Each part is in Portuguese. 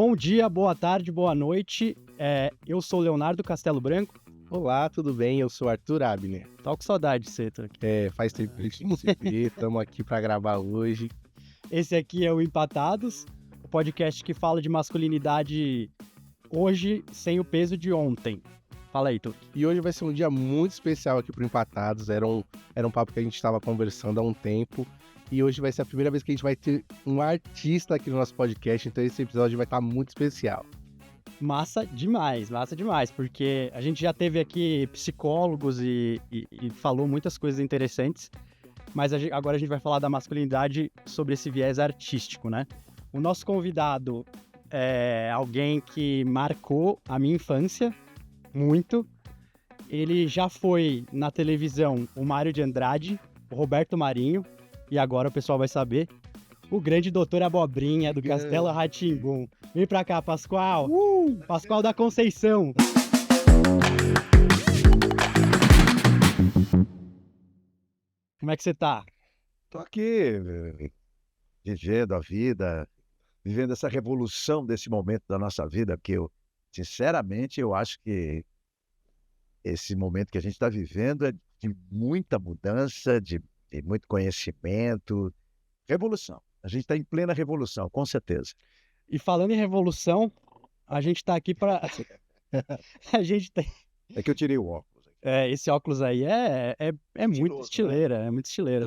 Bom dia, boa tarde, boa noite. Eu sou o Leonardo Castelo Branco. Olá, tudo bem? Eu sou Arthur Abner. Tô com saudade de você, Arthur. Faz tempo que a gente não se vê, estamos aqui para gravar hoje. Esse aqui é o Empatados, o podcast que fala de masculinidade hoje sem o peso de ontem. Fala aí, Tuque. E hoje vai ser um dia muito especial aqui pro Empatados. Era um papo que a gente estava conversando há um tempo. E hoje vai ser a primeira vez que a gente vai ter um artista aqui no nosso podcast. Então esse episódio vai estar muito especial. Massa demais, porque a gente já teve aqui psicólogos e falou muitas coisas interessantes, mas agora a gente vai falar da masculinidade sobre esse viés artístico, né? O nosso convidado é alguém que marcou a minha infância muito. Ele já foi na televisão o Mário de Andrade, o Roberto Marinho, e agora o pessoal vai saber, o grande doutor Abobrinha do Castelo Rá-Tim-Bum. Vem pra cá, Pascoal. Pascoal da Conceição. Como é que você tá? Tô aqui vivendo a vida, vivendo essa revolução desse momento da nossa vida, porque sinceramente, eu acho que esse momento que a gente está vivendo é de muita mudança, de muito conhecimento, revolução. A gente está em plena revolução, com certeza. E falando em revolução, a gente tá aqui pra... a gente tem... É que eu tirei o óculos. Esse óculos aí é muito estileira, né? É muito estileira.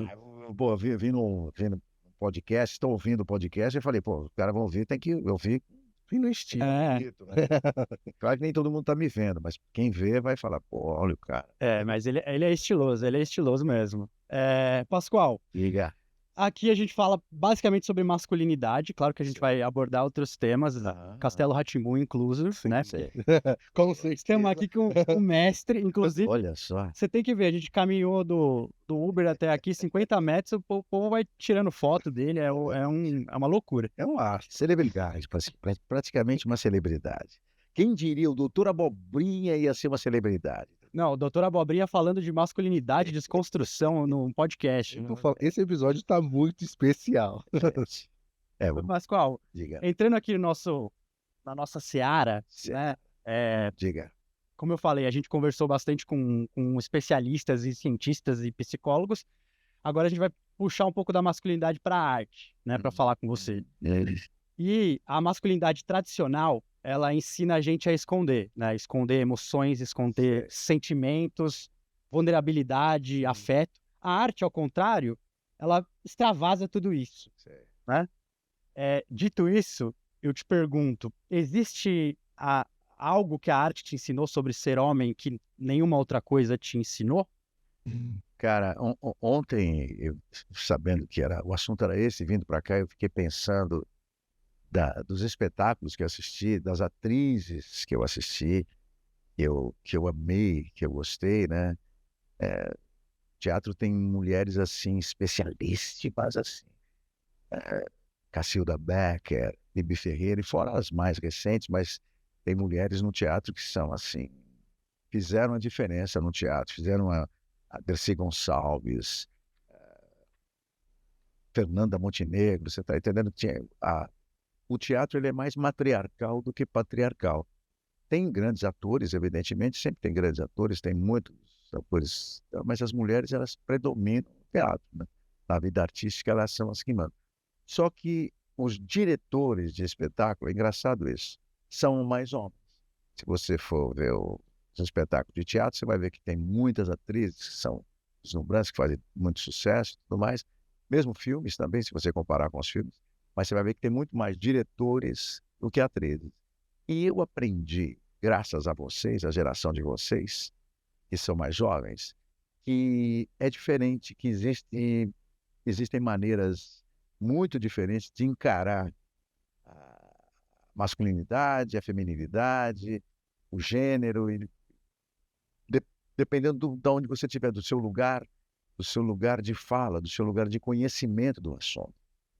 Pô, vi no podcast, estou ouvindo o podcast e falei, pô, os caras vão ouvir, tem que ouvir no estilo. Bonito, né? Claro que nem todo mundo tá me vendo, mas quem vê vai falar, pô, olha o cara. Mas ele é estiloso mesmo. Pascoal, Diga. aqui a gente fala basicamente sobre masculinidade, claro que a gente vai abordar outros temas, Castelo Rá-Tim-Bum incluso, né? Com certeza. Estamos aqui com o mestre, inclusive. Olha só. Você tem que ver, a gente caminhou do Uber até aqui 50 metros, o povo vai tirando foto dele, é uma loucura. É uma celebridade, praticamente uma celebridade. Quem diria, o doutor Abobrinha ia ser uma celebridade? Não, o doutor Abobrinha falando de masculinidade e desconstrução no podcast. Esse episódio tá muito especial. Pascoal, Diga. entrando aqui na nossa seara, né? Diga. Como eu falei, a gente conversou bastante com especialistas e cientistas e psicólogos. Agora a gente vai puxar um pouco da masculinidade para a arte, né? Para falar com você. E a masculinidade tradicional, ela ensina a gente a esconder, né? Esconder emoções, esconder sentimentos, vulnerabilidade, afeto. A arte, ao contrário, ela extravasa tudo isso, né? Dito isso, eu te pergunto, existe algo que a arte te ensinou sobre ser homem que nenhuma outra coisa te ensinou? Cara, ontem, eu, sabendo que o assunto era esse, vindo para cá, eu fiquei pensando dos espetáculos que eu assisti, das atrizes que eu assisti, que eu amei, que eu gostei, né? Teatro tem mulheres, assim, especialíssimas, assim. Cacilda Becker, Bibi Ferreira, e fora as mais recentes, mas tem mulheres no teatro que são, assim, fizeram a diferença no teatro, fizeram a Dercy Gonçalves, Fernanda Montenegro, você está entendendo? O teatro ele é mais matriarcal do que patriarcal. Tem grandes atores, evidentemente, sempre tem grandes atores, tem muitos atores, mas as mulheres elas predominam no teatro, né? Na vida artística elas são as que mandam. Só que os diretores de espetáculo, é engraçado isso, são mais homens. Se você for ver os espetáculos de teatro, você vai ver que tem muitas atrizes que são deslumbrantes, que fazem muito sucesso e tudo mais. Mesmo filmes também, se você comparar com os filmes. Mas você vai ver que tem muito mais diretores do que atrizes. E eu aprendi, graças a vocês, a geração de vocês, que são mais jovens, que é diferente, que existem maneiras muito diferentes de encarar a masculinidade, a feminilidade, o gênero, dependendo de onde você estiver, do seu lugar de fala, do seu lugar de conhecimento do assunto.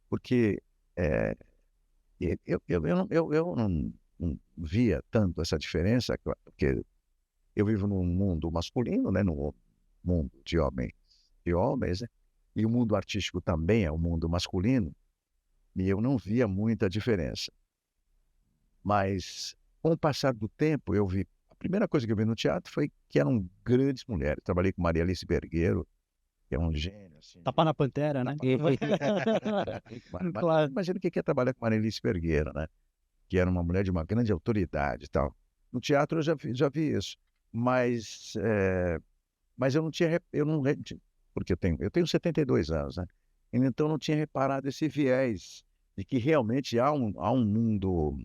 Porque eu não via tanto essa diferença, porque eu vivo num mundo masculino, né, num mundo de homens, né? E o mundo artístico também é um mundo masculino, e eu não via muita diferença. Mas, com o passar do tempo, eu vi... A primeira coisa que eu vi no teatro foi que eram grandes mulheres. Trabalhei com Maria Alice Vergueiro, que é um gênio, assim. Tapa na Pantera, né? Claro. Imagina o que é trabalhar com Maria Alice Vergueiro, né? Que era uma mulher de uma grande autoridade e tal. No teatro eu já vi isso. Mas eu não tinha... Porque eu tenho 72 anos, né? Então eu não tinha reparado esse viés de que realmente há um mundo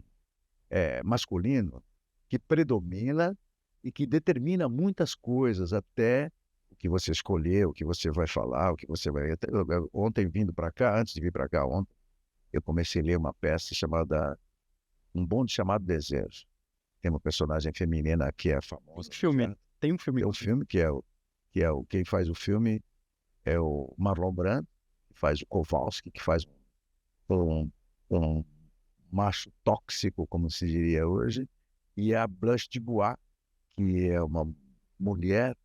masculino que predomina e que determina muitas coisas, até o que você escolheu, o que você vai falar, o que você vai... Ontem, vindo para cá, antes de vir para cá ontem, eu comecei a ler uma peça chamada Um Bonde Chamado Desejo. Tem uma personagem feminina que é famosa. Tem um filme. Tem um filme quem faz o filme é o Marlon Brando, que faz o Kowalski, que faz um macho tóxico, como se diria hoje, e a Blanche Dubois, que é uma mulher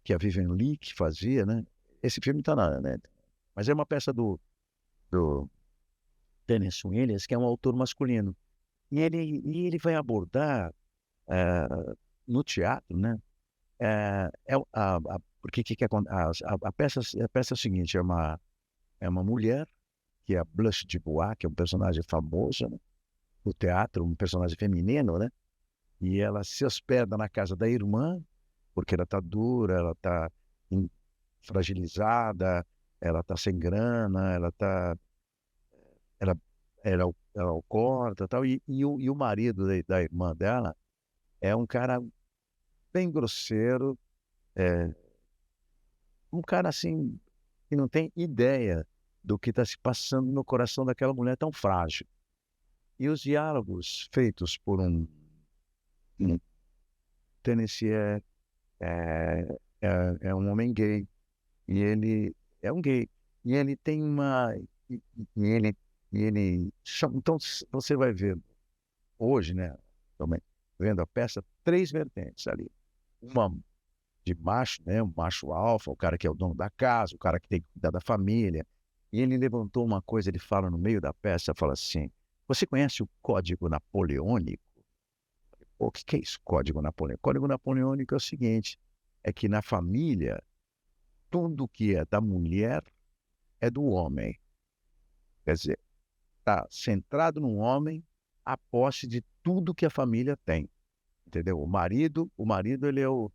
que a Vivien Leigh que fazia, né? Esse filme está na, né? Mas é uma peça do Tennessee Williams, que é um autor masculino. E ele vai abordar no teatro, né? Porque a peça é o seguinte, é uma mulher, que é a Blanche Dubois, que é um personagem famoso, né, do teatro, um personagem feminino, né? E ela se hospeda na casa da irmã, porque ela está dura, ela está fragilizada, ela está sem grana, ela é alcoólatra e tal. E o marido da irmã dela é um cara bem grosseiro, um cara assim que não tem ideia do que está se passando no coração daquela mulher tão frágil. E os diálogos feitos por um Tennessee é um homem gay, e ele é um gay, e ele tem uma... E ele então você vai ver hoje, né, também, vendo a peça, 3 vertentes ali. Uma de macho, né, um macho alfa, o cara que é o dono da casa, o cara que tem que cuidar da família. E ele levantou uma coisa, ele fala no meio da peça, fala assim: você conhece o Código Napoleônico? O que é isso, Código Napoleônico? Código Napoleônico é o seguinte, é que na família, tudo que é da mulher é do homem. Quer dizer, está centrado no homem a posse de tudo que a família tem. Entendeu? O marido ele é o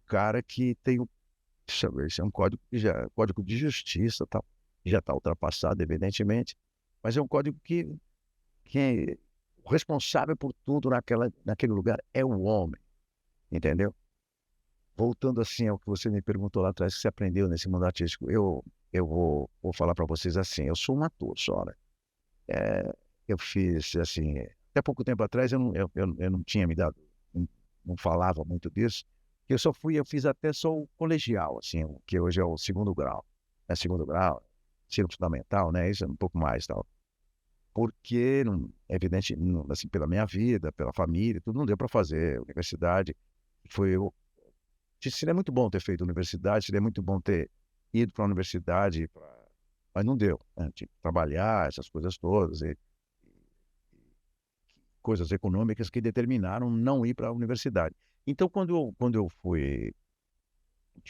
cara que tem o... Deixa eu ver, isso é um código de justiça, tá? Já está ultrapassado, evidentemente, mas é um código que é o responsável por tudo naquele lugar é o homem, entendeu? Voltando assim ao que você me perguntou lá atrás, que você aprendeu nesse mundo artístico, eu vou falar para vocês assim, eu sou um ator só, né? Eu fiz, assim, até pouco tempo atrás eu não tinha me dado, não falava muito disso, eu fiz até só o colegial, assim, que hoje é o segundo grau, segundo grau, ensino fundamental, né, isso é um pouco mais, tal, porque, evidente, assim, pela minha vida, pela família, tudo não deu para fazer, universidade, seria muito bom ter feito universidade, seria muito bom ter ido para a universidade, mas não deu, né? Tinha que trabalhar, essas coisas todas, e coisas econômicas que determinaram não ir para a universidade. Então, quando eu fui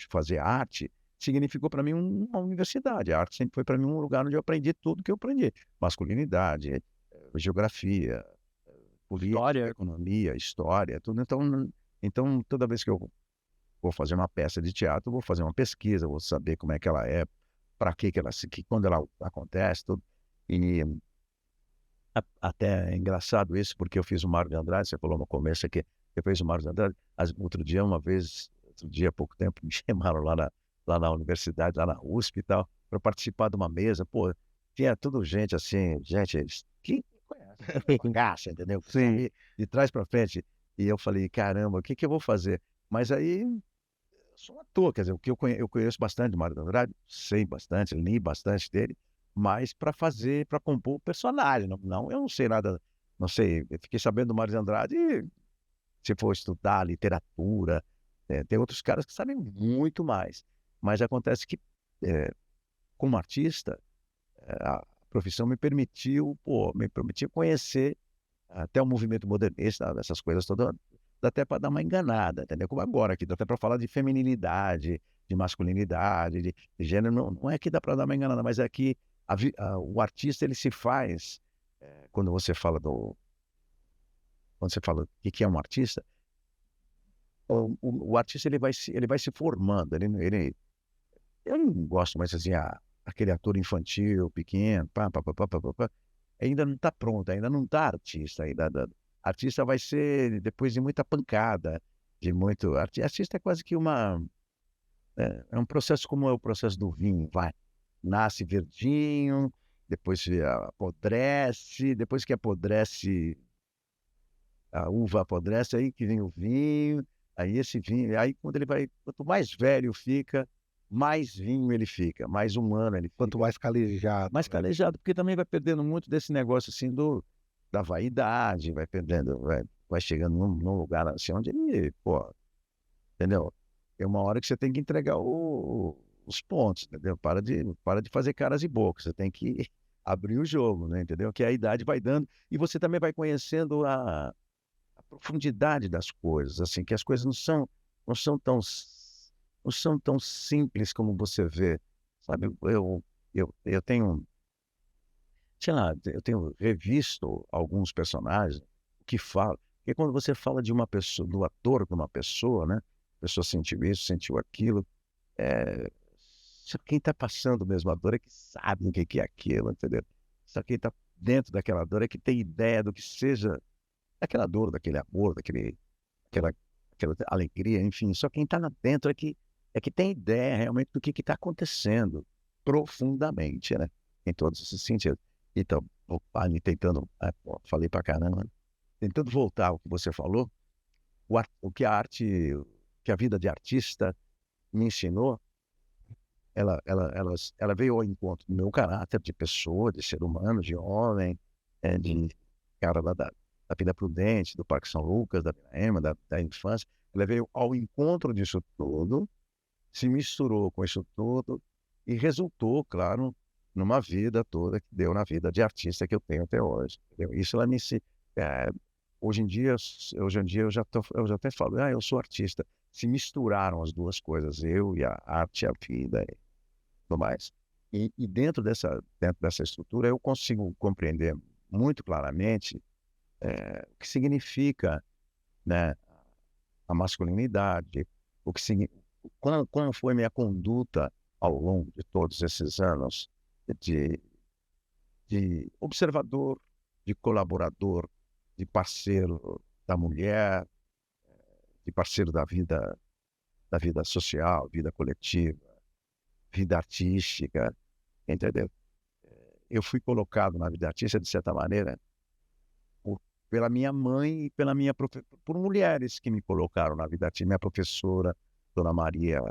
fazer arte, significou para mim uma universidade. A arte sempre foi para mim um lugar onde eu aprendi tudo que eu aprendi. Masculinidade, geografia, política, economia, história, tudo. Então, toda vez que eu vou fazer uma peça de teatro, eu vou fazer uma pesquisa, vou saber como é que ela é, para que quando ela acontece, tudo. E até é engraçado isso, porque eu fiz o Mário de Andrade, você falou no começo aqui, eu fiz o Mário de Andrade, outro dia, há pouco tempo, me chamaram lá na universidade, lá na USP e tal, para participar de uma mesa, pô, tinha tudo gente assim, que conhece, entendeu? Sim. De trás para frente, e eu falei, caramba, o que eu vou fazer? Mas aí, eu sou um ator, quer dizer, o que eu conheço bastante do Mário de Andrade, sei bastante, li bastante dele, mas para compor o personagem, eu não sei nada, não sei, eu fiquei sabendo do Mário de Andrade, e se for estudar literatura, tem outros caras que sabem muito mais, mas acontece que, como artista, a profissão me permitiu conhecer até o movimento modernista, essas coisas todas, dá até para dar uma enganada, entendeu? Como agora aqui, dá até para falar de feminilidade, de masculinidade, de gênero, não é que dá para dar uma enganada, mas é que o artista, ele se faz, quando você fala o que é um artista, o artista ele vai se formando, eu não gosto mais assim, aquele ator infantil, pequeno, ainda não está pronto, ainda não está artista, artista vai ser depois de muita pancada, artista é quase que é um processo como é o processo do vinho, nasce verdinho, depois apodrece, depois que apodrece, a uva apodrece, aí que vem o vinho, aí esse vinho, aí quanto mais velho fica, mais vinho ele fica, mais humano ele fica. Quanto mais calejado. Mais calejado, porque também vai perdendo muito desse negócio assim da vaidade, vai perdendo, vai chegando num lugar assim onde ele, entendeu? É uma hora que você tem que entregar os pontos, entendeu? Para de fazer caras e bocas, você tem que abrir o jogo, né? Entendeu? Que a idade vai dando e você também vai conhecendo a profundidade das coisas, assim, que as coisas não são tão simples como você vê, sabe? Eu tenho, sei lá, eu tenho revisto alguns personagens que falam, porque quando você fala de uma pessoa, do ator para uma pessoa, né? A pessoa sentiu isso, sentiu aquilo, só quem está passando mesmo a dor é que sabe o que é aquilo, entendeu? Só quem está dentro daquela dor é que tem ideia do que seja daquela dor, daquele amor, aquela alegria, enfim. Só quem está lá dentro é que tem ideia realmente do que está acontecendo profundamente, né? Em todos esses sentidos. Então, tentando, falei pra caramba, tentando voltar ao que você falou, o que a vida de artista me ensinou, ela veio ao encontro do meu caráter de pessoa, de ser humano, de homem, de cara da Vida Prudente, do Parque São Lucas, da Vinaema, da infância. Ela veio ao encontro disso tudo, se misturou com isso tudo e resultou, claro, numa vida toda que deu na vida de artista que eu tenho até hoje. Entendeu? Isso ela me hoje em dia eu já até falo, eu sou artista. Se misturaram as duas coisas, eu e a arte, a vida e tudo mais. E dentro dessa estrutura eu consigo compreender muito claramente o que significa, né, a masculinidade, qual foi minha conduta ao longo de todos esses anos de observador, de colaborador, de parceiro da mulher, de parceiro da vida social, vida coletiva, vida artística, entendeu? Eu fui colocado na vida artística, de certa maneira, pela minha mãe e por mulheres que me colocaram na vida artística. Minha professora, Dona Maria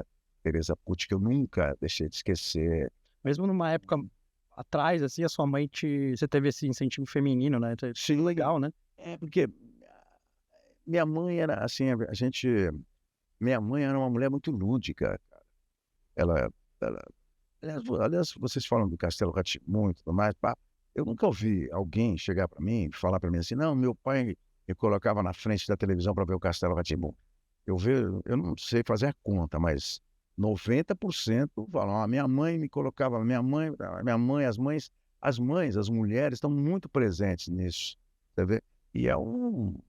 Teresa Pucci, que eu nunca deixei de esquecer. Mesmo numa época atrás, assim, a sua mãe você teve esse incentivo feminino, né? Sim, legal, né? Porque minha mãe era, assim, minha mãe era uma mulher muito lúdica, cara. Aliás, vocês falam do Castelo Rá-Tim-Bum e tudo mais, eu nunca ouvi alguém chegar para mim e falar para mim assim, não, meu pai me colocava na frente da televisão para ver o Castelo Rá-Tim-Bum. Eu não sei fazer a conta, mas 90% falam, minha mãe me colocava, as mulheres estão muito presentes nisso, você vê? E é um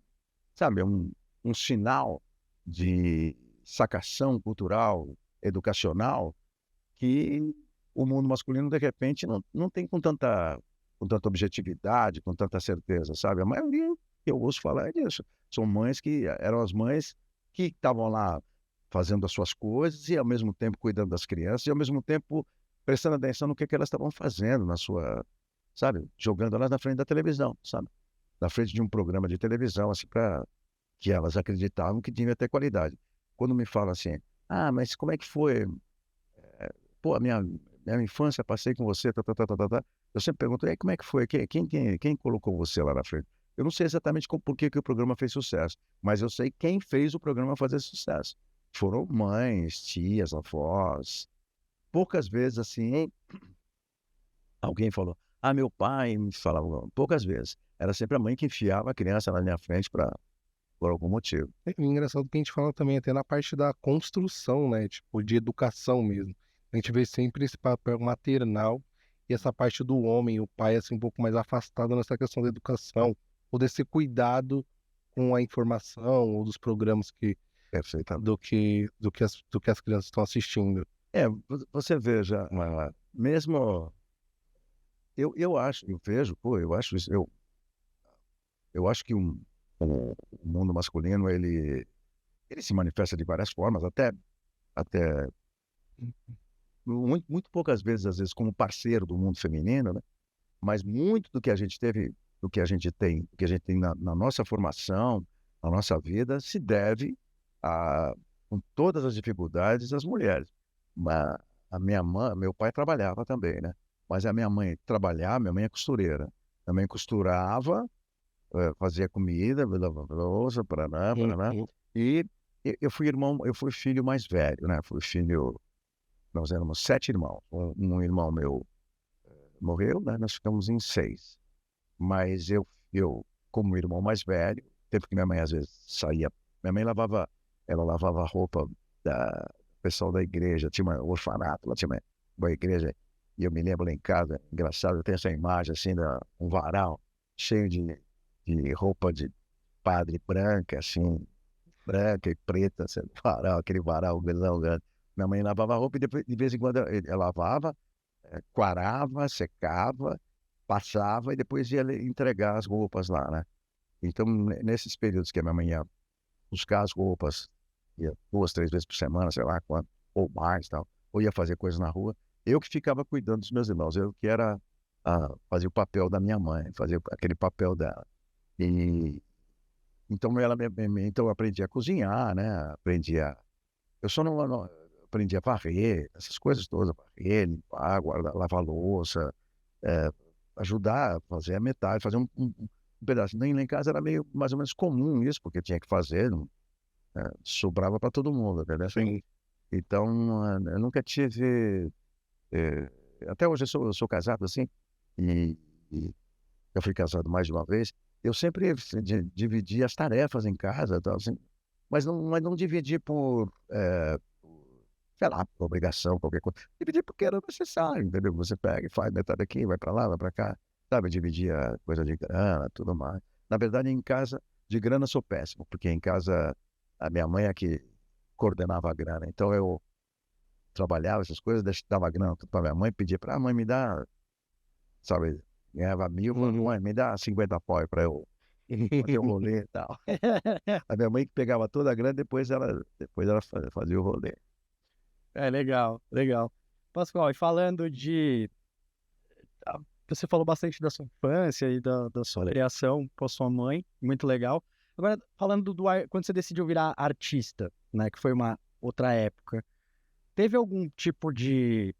sinal de sacação cultural, educacional, que o mundo masculino, de repente, não tem com tanta objetividade, com tanta certeza, sabe? A maioria que eu ouço falar é disso. São mães que eram as mães que estavam lá fazendo as suas coisas e, ao mesmo tempo, cuidando das crianças e, ao mesmo tempo, prestando atenção no que elas estavam fazendo sabe? Jogando elas na frente da televisão, sabe? Na frente de um programa de televisão, assim, para que elas acreditavam que tinha até qualidade. Quando me falam assim, mas como é que foi? A minha infância, passei com você, eu sempre pergunto, como é que foi? Quem colocou você lá na frente? Eu não sei exatamente por que o programa fez sucesso, mas eu sei quem fez o programa fazer sucesso. Foram mães, tias, avós. Poucas vezes, assim, alguém falou, Meu pai me falava poucas vezes. Era sempre a mãe que enfiava a criança na minha frente por algum motivo. É engraçado que a gente fala também até na parte da construção, né? Tipo, de educação mesmo. A gente vê sempre esse papel maternal e essa parte do homem, o pai, assim, um pouco mais afastado nessa questão da educação, ou desse cuidado com a informação, ou dos programas Perfeitamente. do que as crianças estão assistindo. Você veja, mesmo eu acho, eu vejo, eu acho isso, eu acho que o mundo masculino ele se manifesta de várias formas, até muito poucas vezes, às vezes, como parceiro do mundo feminino, né? Mas muito do que a gente teve, do que a gente tem na nossa formação, na nossa vida, se deve com todas as dificuldades, às mulheres. Mas a minha mãe, meu pai trabalhava também, né? Mas a minha mãe minha mãe é costureira. Minha mãe costurava, fazia comida, lavava louça, paraná. E eu fui filho mais velho, né? Nós éramos 7 irmãos. Um irmão meu morreu, né? Nós ficamos em 6. Mas eu, como irmão mais velho, tempo que minha mãe às vezes saía, ela lavava a roupa da pessoal da igreja, tinha um orfanato, lá tinha uma igreja, e eu me lembro lá em casa, engraçado, eu tenho essa imagem assim, um varal cheio de roupa de padre branca, assim, branca e preta, assim, varal, aquele varal grande. Minha mãe lavava a roupa e depois, de vez em quando ela lavava, quarava, secava, passava e depois ia entregar as roupas lá, né? Então, nesses períodos que a minha mãe ia buscar as roupas, ia 2, 3 vezes por semana, sei lá quanto, ou mais, tal, ou ia fazer coisas na rua, eu que ficava cuidando dos meus irmãos, eu que era fazia o papel da minha mãe, fazia aquele papel dela. E então então eu aprendi a cozinhar, né? Eu só não aprendi a varrer, essas coisas todas, varrer, limpar, lavar louça, ajudar a fazer a metade, fazer um pedaço. Nem lá em casa era meio mais ou menos comum isso, porque tinha que fazer, sobrava para todo mundo, entendeu? Sim. Então, eu nunca tive. Até hoje eu sou casado assim, e eu fui casado mais de uma vez. Eu sempre dividi as tarefas em casa, tal, assim, mas não dividi sei lá, por obrigação, qualquer coisa. Dividi porque era necessário, entendeu? Você pega e faz metade aqui, vai para lá, vai para cá, sabe? Dividia coisa de grana, tudo mais. Na verdade, em casa, de grana sou péssimo, porque em casa a minha mãe é que coordenava a grana. Então eu trabalhava essas coisas, dava grana para minha mãe, pedia para a mãe me dar, sabe? Ganhava 1.000, mãe, me dá 50 pau para eu fazer o rolê e tal. A minha mãe que pegava toda a grana, depois ela fazia o rolê. Legal, legal. Pascoal, e falando você falou bastante da sua infância e da sua criação com a sua mãe, muito legal. Agora, falando quando você decidiu virar artista, né, que foi uma outra época, teve algum tipo de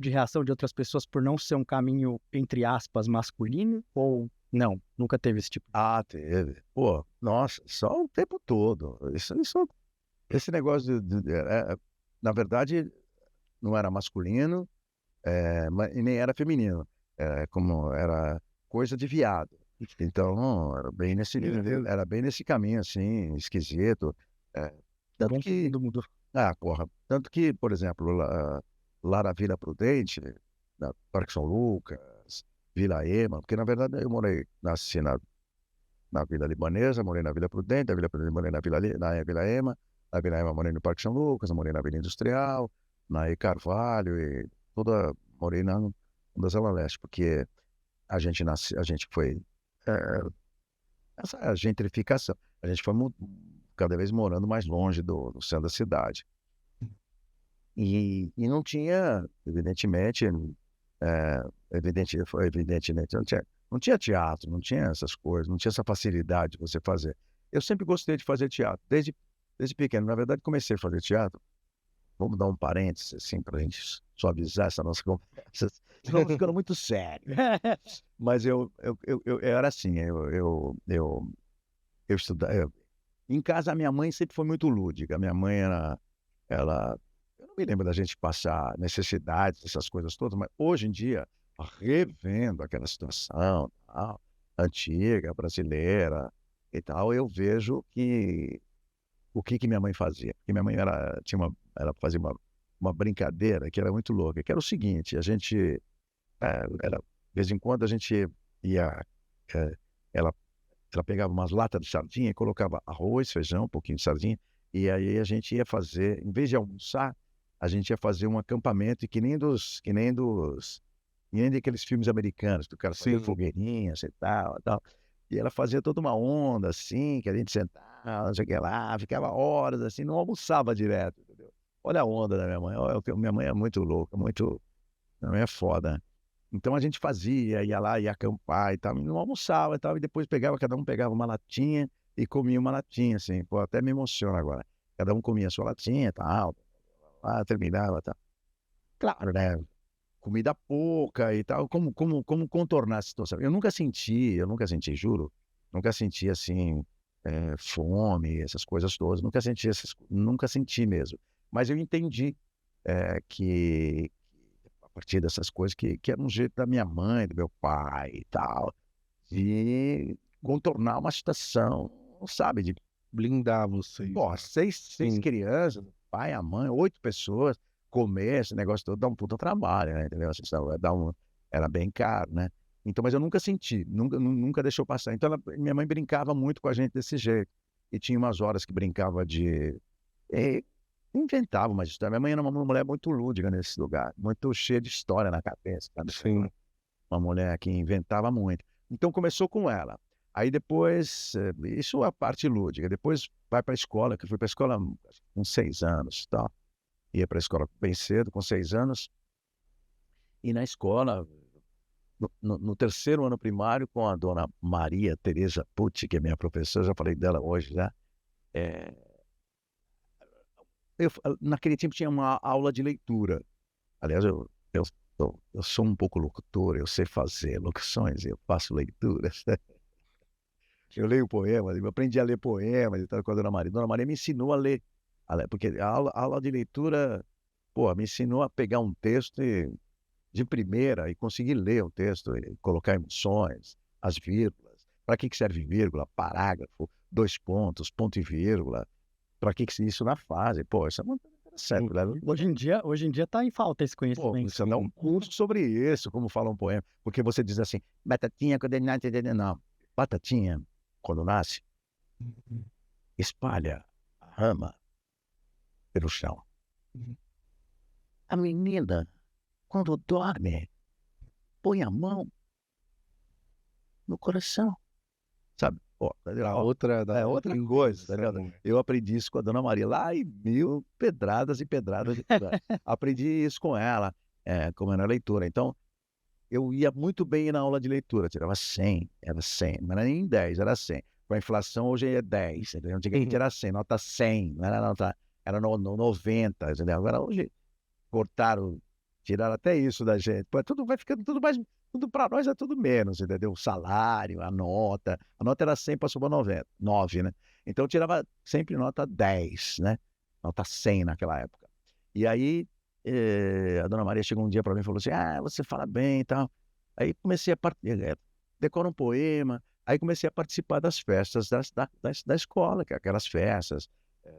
reação de outras pessoas por não ser um caminho, entre aspas, masculino? Ou não? Nunca teve esse tipo? Teve. Pô, nossa, só o tempo todo. Esse negócio na verdade, não era masculino, e nem era feminino. Como era coisa de viado. Então, era bem nesse caminho, assim, esquisito. Tanto que... mudou. Porra. Tanto que, por exemplo, lá na Vila Prudente, na Parque São Lucas, Vila Ema, porque na verdade eu nasci na Vila Libanesa, morei na Vila Prudente, da Vila Prudente morei na Vila Ema, na Vila Ema morei no Parque São Lucas, morei na Vila Industrial, na E. Carvalho, e morei na Zona Leste, porque a gente foi essa gentrificação, a gente foi cada vez morando mais longe do centro da cidade. E não tinha, evidentemente, não tinha teatro, não tinha essas coisas, não tinha essa facilidade de você fazer. Eu sempre gostei de fazer teatro, desde pequeno. Na verdade, comecei a fazer teatro. Vamos dar um parênteses, assim, para a gente suavizar essa nossa conversa. Estamos ficando muito sério. Mas eu era assim, eu estudava. Em casa, a minha mãe sempre foi muito lúdica. A minha mãe eu não me lembro da gente passar necessidades, essas coisas todas, mas hoje em dia, revendo aquela situação tal, antiga, brasileira e tal, eu vejo que o que minha mãe fazia. Porque minha mãe ela fazia uma brincadeira que era muito louca, que era o seguinte, a gente, de vez em quando a gente ia, eh, ela, ela pegava umas latas de sardinha e colocava arroz, feijão, um pouquinho de sardinha, e aí a gente ia fazer, em vez de almoçar, a gente ia fazer um acampamento que nem daqueles filmes americanos, que o cara fazia fogueirinhas e tal, tal. E ela fazia toda uma onda assim, que a gente sentava, não sei o que lá, ficava horas assim, não almoçava direto, entendeu? Olha a onda da minha mãe, minha mãe é muito louca, minha mãe é foda, né? Então a gente fazia, ia lá, ia acampar e tal, e não almoçava e tal, e depois cada um pegava uma latinha e comia uma latinha, assim, pô, até me emociona agora. Cada um comia a sua latinha e tal, lá terminava e tal. Claro, né? Comida pouca e tal, como contornar a situação? Eu nunca senti, juro, nunca senti assim, fome, essas coisas todas, nunca senti mesmo. Mas eu entendi que a partir dessas coisas que era um jeito da minha mãe, do meu pai e tal, de contornar uma situação, sabe, de Blindar vocês. pô, seis crianças, o pai, a mãe, 8 pessoas, comer esse negócio todo dá um puta trabalho, né, entendeu? Assim, era bem caro, né? Então, mas eu nunca senti, nunca deixou passar. Então, minha mãe brincava muito com a gente desse jeito. E tinha umas horas que brincava inventava uma história. Minha mãe era uma mulher muito lúdica nesse lugar, muito cheia de história na cabeça, sabe? Sim. Uma mulher que inventava muito. Então, começou com ela. Aí depois, isso é a parte lúdica. Depois vai para a escola, que eu fui para a escola com 6 anos, tá? Ia para a escola bem cedo, com 6 anos. E na escola, no terceiro ano primário, com a dona Maria Tereza Pucci, que é minha professora, já falei dela hoje, já. Naquele tempo tinha uma aula de leitura. Aliás, eu sou um pouco locutor, eu sei fazer locuções, eu faço leituras. Eu leio poemas, eu aprendi a ler poemas e tal com a Dona Maria. Dona Maria me ensinou a ler, porque a aula de leitura, pô, me ensinou a pegar um texto de primeira e conseguir ler o texto, e colocar emoções, as vírgulas. Para que serve vírgula, parágrafo, 2 pontos, ponto e vírgula? Para que isso na fase? Pô, isso é muito interessante. Né? Hoje em dia tá em falta esse conhecimento. Pô, você dá um curso sobre isso, como fala um poema. Porque você diz assim, batatinha, quando ele nasce, não. Batatinha, quando nasce, espalha a rama pelo chão. A menina, quando dorme, põe a mão no coração. Sabe? Outra coisa. Tá ligado? Eu aprendi isso com a Dona Maria lá em 1000 pedradas e pedradas. Aprendi isso com ela, como era leitora. Então, eu ia muito bem na aula de leitura, tirava 100, era 100, não era nem 10, era 100. Com a inflação hoje é 10, entendeu? Antigamente era 100, nota 100, não era nota, era no 90, entendeu? Agora hoje tiraram até isso da gente. Pô, tudo vai ficando tudo mais, tudo para nós é tudo menos, entendeu? O salário, a nota era 100, passou para 90, 9, né? Então eu tirava sempre nota 10, né? Nota 100 naquela época. E aí a Dona Maria chegou um dia para mim e falou assim, você fala bem e tal. Aí comecei a decora um poema, aí comecei a participar das festas da escola, que é aquelas festas,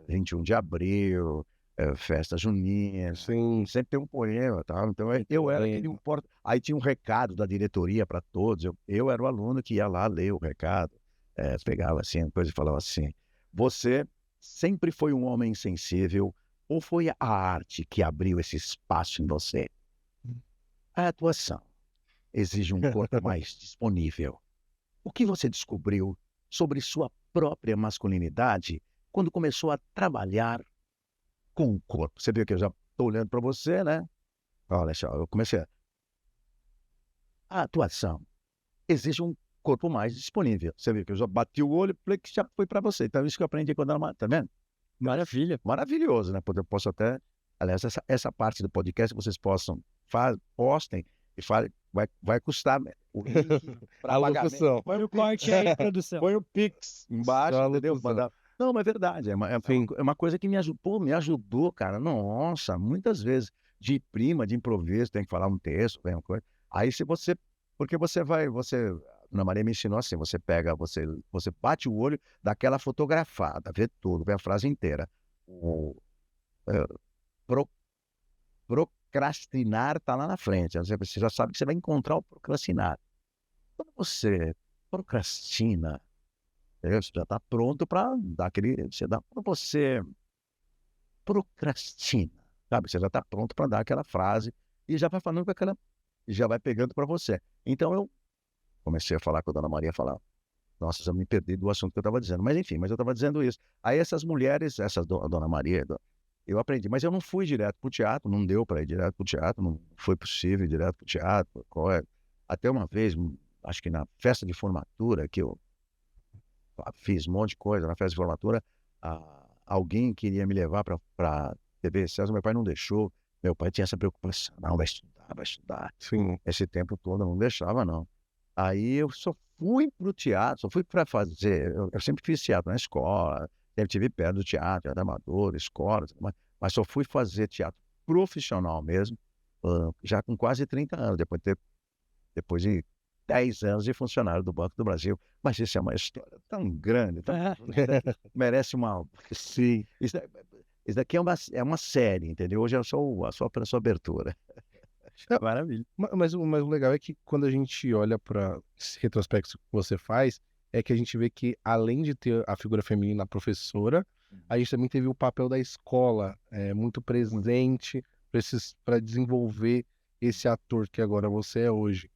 21 de abril, festa junina, sempre tem um poema, tá? Então eu era aquele aí tinha um recado da diretoria para todos, eu era o aluno que ia lá ler o recado, pegava assim, coisa e falava assim, você sempre foi um homem sensível, ou foi a arte que abriu esse espaço em você? A atuação exige um corpo mais disponível. O que você descobriu sobre sua própria masculinidade quando começou a trabalhar com o corpo? Você viu que eu já estou olhando para você, né? Olha só, eu comecei a atuação exige um corpo mais disponível. Você viu que eu já bati o olho e falei que já foi para você. Então, isso que eu aprendi quando era tá vendo? Maravilha. Maravilhoso, né? Eu posso até... Aliás, essa parte do podcast vocês postem e falem, vai custar o link a locução. Põe o corte aí, produção. Põe o Pix embaixo, entendeu? Não, mas é verdade. É uma coisa que me ajudou, cara. Nossa, muitas vezes. De prima, de improviso, tem que falar um texto, vem uma coisa. Aí porque a Dona Maria me ensinou assim, você bate o olho, dá aquela fotografada, vê tudo, vê a frase inteira. É, pro- procrastinar está lá na frente. Você já sabe que você vai encontrar o procrastinar. Quando você procrastina, você já está pronto para dar aquele. Quando você procrastina, sabe? Você já está pronto para dar aquela frase e já vai falando com aquela. Já vai pegando para você. Então eu comecei a falar com a Dona Maria, falar. Nossa, já me perdi do assunto que eu estava dizendo. Mas enfim, eu estava dizendo isso. Aí essas mulheres, a Dona Maria, eu aprendi. Mas eu não fui direto para o teatro, não deu para ir direto para o teatro, não foi possível ir direto para o teatro. Até uma vez, acho que na festa de formatura, que eu fiz um monte de coisa, na festa de formatura, alguém queria me levar para TV César, meu pai não deixou. Meu pai tinha essa preocupação, não, vai estudar. Sim. Esse tempo todo não deixava, não. Aí eu só fui pro teatro, só fui para fazer. Eu sempre fiz teatro na escola, sempre tive perto do teatro amador, escola, mas só fui fazer teatro profissional mesmo, já com quase 30 anos, depois de 10 anos de funcionário do Banco do Brasil. Mas isso é uma história tão grande, merece uma. Sim. Isso daqui é uma série, entendeu? Hoje é só a sua abertura. Maravilha. Mas o legal é que quando a gente olha para esse retrospecto que você faz, é que a gente vê que além de ter a figura feminina professora, a gente também teve o papel da escola muito presente para desenvolver esse ator que agora você é hoje.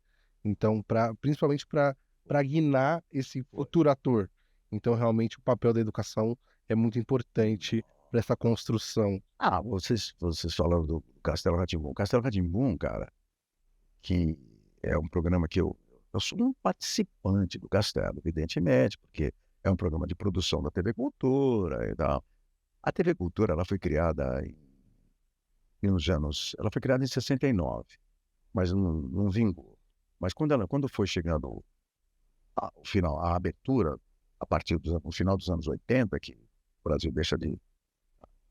Então, principalmente para guiar esse futuro ator. Então, realmente, o papel da educação é muito importante para essa construção. Vocês falaram do Castelo Rá-Tim-Bum. Castelo Rá-Tim-Bum, cara, que é um programa que eu sou um participante do Castelo, evidentemente, porque é um programa de produção da TV Cultura e tal. A TV Cultura, ela foi criada ela foi criada em 69, mas não vingou. Mas quando foi chegando a abertura, a partir do final dos anos 80, que o Brasil deixa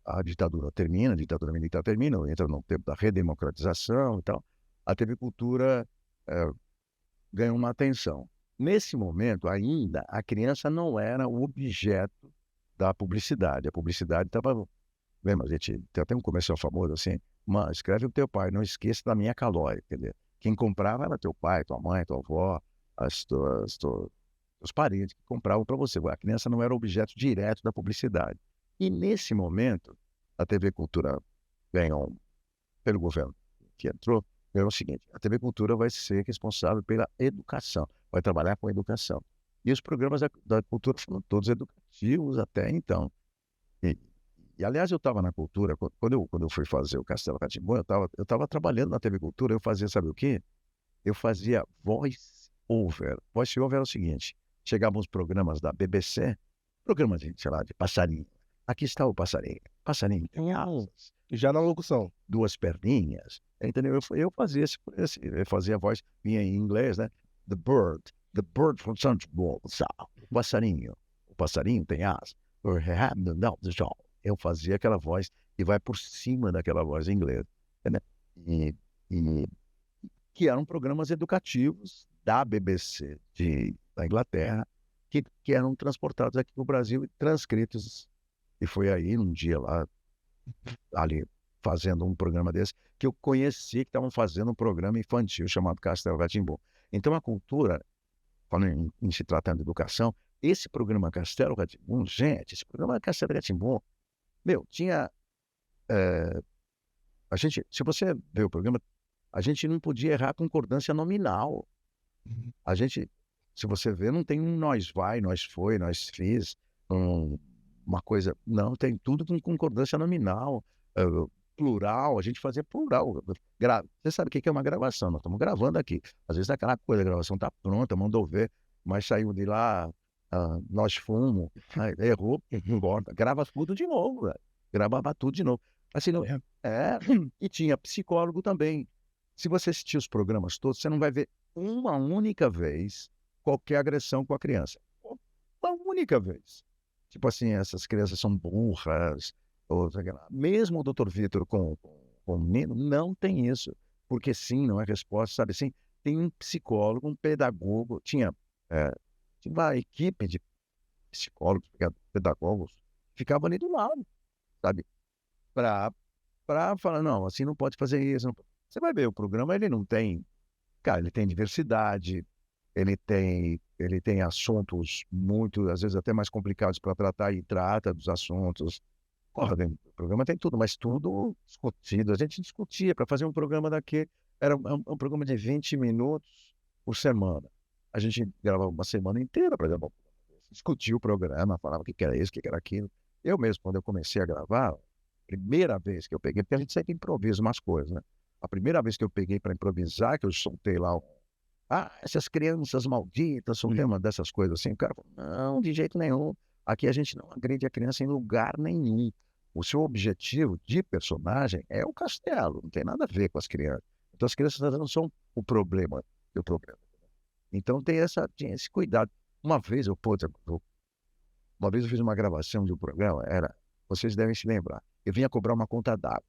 a ditadura termina, a ditadura militar termina, entra no tempo da redemocratização e tal, a TV Cultura ganhou uma atenção. Nesse momento, ainda, a criança não era o objeto da publicidade. A publicidade estava... Lembra, a gente tem até um comercial famoso assim, escreve o teu pai, não esqueça da minha calórica, entendeu? Quem comprava era teu pai, tua mãe, tua avó, os parentes que compravam para você. A criança não era objeto direto da publicidade. E nesse momento, a TV Cultura ganhou, pelo governo que entrou, ganhou o seguinte: a TV Cultura vai ser responsável pela educação, vai trabalhar com educação. E os programas da Cultura foram todos educativos até então. E aliás, eu estava na Cultura, quando eu fui fazer o Castelo Rá-Tim-Bum, eu estava trabalhando na TV Cultura, eu fazia, sabe o quê? Eu fazia voice-over. Voice-over era o seguinte: chegavam os programas da BBC, programas de, sei lá, de passarinho. Aqui está o passarinho. Passarinho tem asas. Já na locução. 2 perninhas. Entendeu? Eu fazia eu fazia a voz minha em inglês, né? The bird from Sunshine. O passarinho tem asas. Eu fazia aquela voz e vai por cima daquela voz em inglês. Né? E que eram programas educativos da BBC da Inglaterra, que eram transportados aqui para o Brasil e transcritos. E foi aí, um dia lá, ali, fazendo um programa desse, que eu conheci que estavam fazendo um programa infantil chamado Castelo Rá-Tim-Bum. Então, a Cultura, falando em se tratando de educação, esse programa Castelo Rá-Tim-Bum, gente, esse programa Castelo Rá-Tim-Bum, tinha... se você vê o programa, a gente não podia errar concordância nominal. A gente, se você vê, não tem um nós vai, nós foi, nós fiz, uma coisa... Não, tem tudo com concordância nominal, plural, a gente fazia plural. Você sabe o que é uma gravação? Nós estamos gravando aqui. Às vezes aquela coisa, a gravação está pronta, mandou ver, mas saiu de lá, nós fomos, errou, importa, grava tudo de novo, velho. Gravava tudo de novo. Assim, não, e tinha psicólogo também. Se você assistir os programas todos, você não vai ver uma única vez qualquer agressão com a criança. Uma única vez. Tipo assim, essas crianças são burras. Mesmo o Dr. Vitor com o menino, não tem isso. Porque sim, não é resposta, sabe assim? tem um psicólogo, um pedagogo, tinha uma equipe de psicólogos, pedagogos, ficavam ali do lado, sabe? Para falar, não, assim não pode fazer isso. Não pode. Você vai ver, o programa, ele não tem... Cara, ele tem diversidade, ele tem assuntos muito, às vezes até mais complicados para tratar, e trata dos assuntos. Porra, o programa tem tudo, mas tudo discutido. A gente discutia para fazer um programa daquele. Era um programa de 20 minutos por semana. A gente gravava uma semana inteira, por exemplo, discutia o programa, falava o que era isso, o que era aquilo. Eu mesmo, quando eu comecei a gravar, primeira vez que eu peguei, porque a gente sempre improvisa umas coisas, né? A primeira vez que eu peguei para improvisar, que eu soltei lá essas crianças malditas, soltei uma dessas coisas assim, o cara falou, não, de jeito nenhum. Aqui a gente não agride a criança em lugar nenhum. O seu objetivo de personagem é o castelo, não tem nada a ver com as crianças. Então as crianças não são o problema. Então tinha esse cuidado. Uma vez eu fiz uma gravação de um programa, vocês devem se lembrar, eu vinha cobrar uma conta d'água,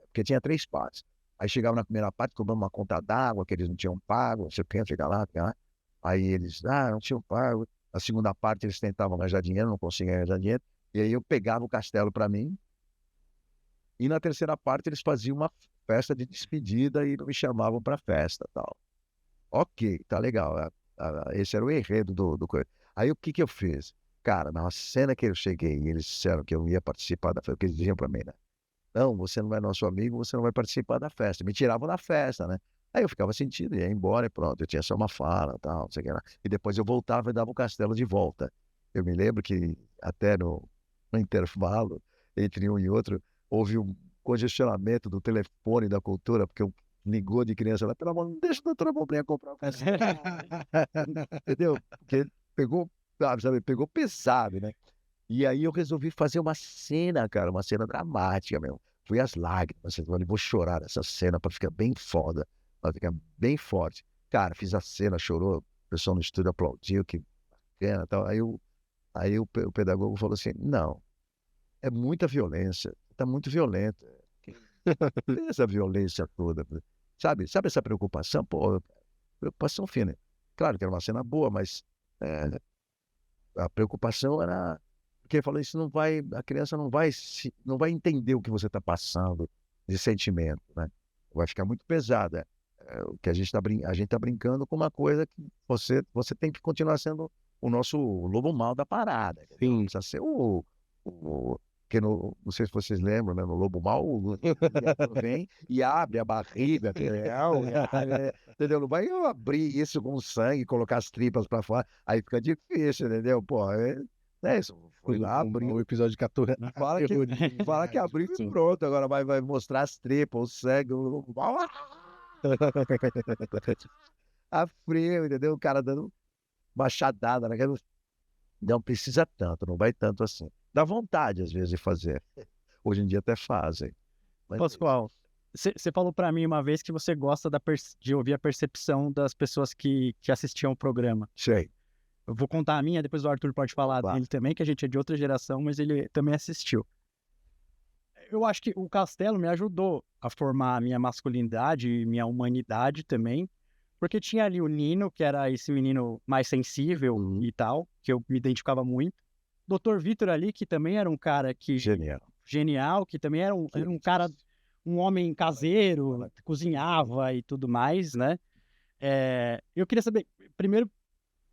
porque tinha 3 partes. Aí chegava na primeira parte, cobrando uma conta d'água, que eles não tinham pago, você pensa, chega lá. Aí eles, não tinham pago. Na segunda parte eles tentavam arranjar dinheiro, não conseguiam arranjar dinheiro. E aí eu pegava o castelo para mim. E na terceira parte eles faziam uma festa de despedida e não me chamavam para festa, tal. Ok, tá legal. Esse era o enredo do coisa. Aí o que eu fiz? Cara, na cena que eu cheguei e eles disseram que eu ia participar da festa, o que eles diziam para mim, né? Não, você não é nosso amigo, você não vai participar da festa. Me tiravam da festa, né? Aí eu ficava sentido, ia embora e pronto. Eu tinha só uma fala, tal, não sei o que lá. E depois eu voltava e dava o castelo de volta. Eu me lembro que até no intervalo, entre um e outro, houve um congestionamento do telefone da cultura, porque eu ligou de criança lá, pelo amor, não deixa a doutora Bombrinha comprar o castelo. Entendeu? Porque pegou pesado, né? E aí eu resolvi fazer uma cena, cara, uma cena dramática mesmo. Fui às lágrimas, eu falei, vou chorar nessa cena pra ficar bem foda, pra ficar bem forte. Cara, fiz a cena, chorou, o pessoal no estúdio aplaudiu, que bacana e tal. Aí o pedagogo falou assim, não, é muita violência, tá muito violenta. Essa violência toda, sabe essa preocupação? Pô, preocupação fina. Claro que era uma cena boa, mas a preocupação era... Porque ele falou, a criança não vai entender o que você está passando de sentimento, né? Vai ficar muito pesada. O que a gente tá brincando com uma coisa que você tem que continuar sendo o nosso lobo mau da parada. Sim. Precisa ser porque não sei se vocês lembram, né? No lobo mau, o vem e abre a barriga, entendeu? Não vai abrir isso com sangue, colocar as tripas para fora, aí fica difícil, entendeu? Pô, isso. Foi lá, abriu. O episódio 14. Fala que abriu e pronto. Agora vai mostrar as tripas, o sangue. A frio, entendeu? O cara dando machadada, né? Não precisa tanto, não vai tanto assim. Dá vontade, às vezes, de fazer. Hoje em dia até fazem. Mas... Pascoal, você falou para mim uma vez que você gosta de ouvir a percepção das pessoas que assistiam o programa. Sei. Eu vou contar a minha, depois o Arthur pode falar dele também, que a gente é de outra geração, mas ele também assistiu. Eu acho que o Castelo me ajudou a formar a minha masculinidade e minha humanidade também, porque tinha ali o Nino, que era esse menino mais sensível e tal, que eu me identificava muito. Dr. Vitor ali, que também era um cara que... Genial, que também era um cara, um homem caseiro, cozinhava e tudo mais, né? Eu queria saber, primeiro,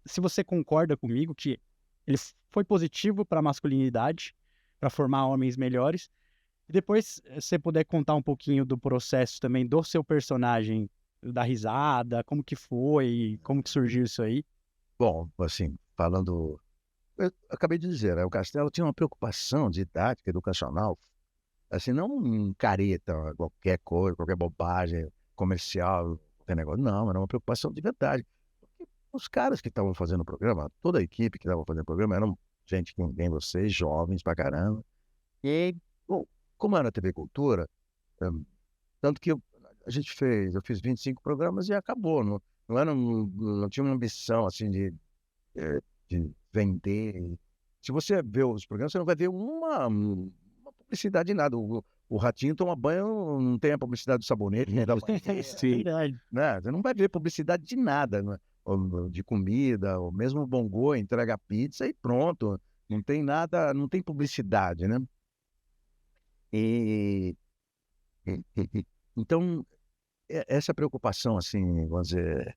se você concorda comigo que ele foi positivo para a masculinidade, para formar homens melhores. E depois, se você puder contar um pouquinho do processo também do seu personagem, da risada, como que foi, como que surgiu isso aí. Bom, assim, falando... Eu acabei de dizer, né? O Castelo tinha uma preocupação didática, educacional, assim, não um careta, qualquer coisa, qualquer bobagem comercial, qualquer negócio. Não, era uma preocupação de verdade. Os caras que estavam fazendo o programa, toda a equipe que estava fazendo o programa, eram gente que nem vocês, jovens pra caramba. E, bom, como era a TV Cultura, tanto que eu fiz 25 programas e acabou. Não tinha uma ambição, assim, de vender. Se você vê os programas, você não vai ver uma publicidade de nada. O ratinho toma banho, não tem a publicidade do sabonete, né? Sim. Né? Você não vai ver publicidade de nada, né? Ou de comida, ou mesmo o Bongô entrega pizza e pronto. Não tem nada, não tem publicidade, né? E, então, essa preocupação, assim, vamos dizer,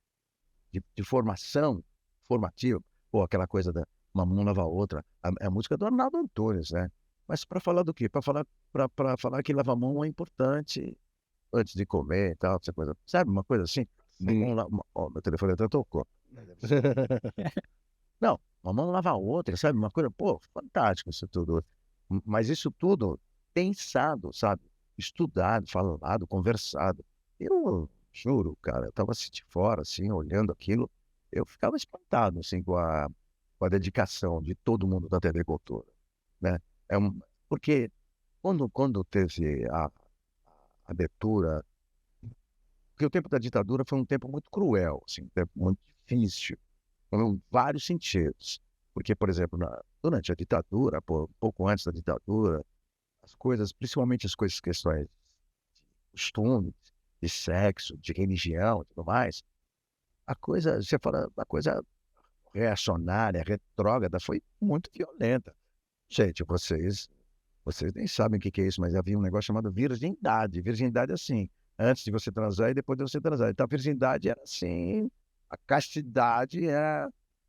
de formação, formativa, pô, aquela coisa da uma mão lava a outra, a música do Arnaldo Antunes, né? Mas para falar do quê? Para falar que lavar a mão é importante antes de comer e tal, essa coisa. Sabe, uma coisa assim? Ó, meu telefone até tocou. Não, uma mão lava a outra, sabe? Uma coisa, pô, fantástico isso tudo. Mas isso tudo pensado, sabe? Estudado, falado, conversado. Eu juro, cara, eu tava assim de fora, assim, olhando aquilo, eu ficava espantado, assim, com a dedicação de todo mundo da TV Cultura, né? Porque quando teve a abertura, porque o tempo da ditadura foi um tempo muito cruel, assim, um tempo muito difícil, em vários sentidos. Porque, por exemplo, durante a ditadura, um pouco antes da ditadura, as coisas, principalmente as questões de costumes, de sexo, de religião e tudo mais, você fala, a coisa reacionária, retrógrada, foi muito violenta. Gente, vocês nem sabem o que é isso, mas havia um negócio chamado virgindade. Virgindade assim, antes de você transar e depois de você transar. Então a virgindade era assim, a castidade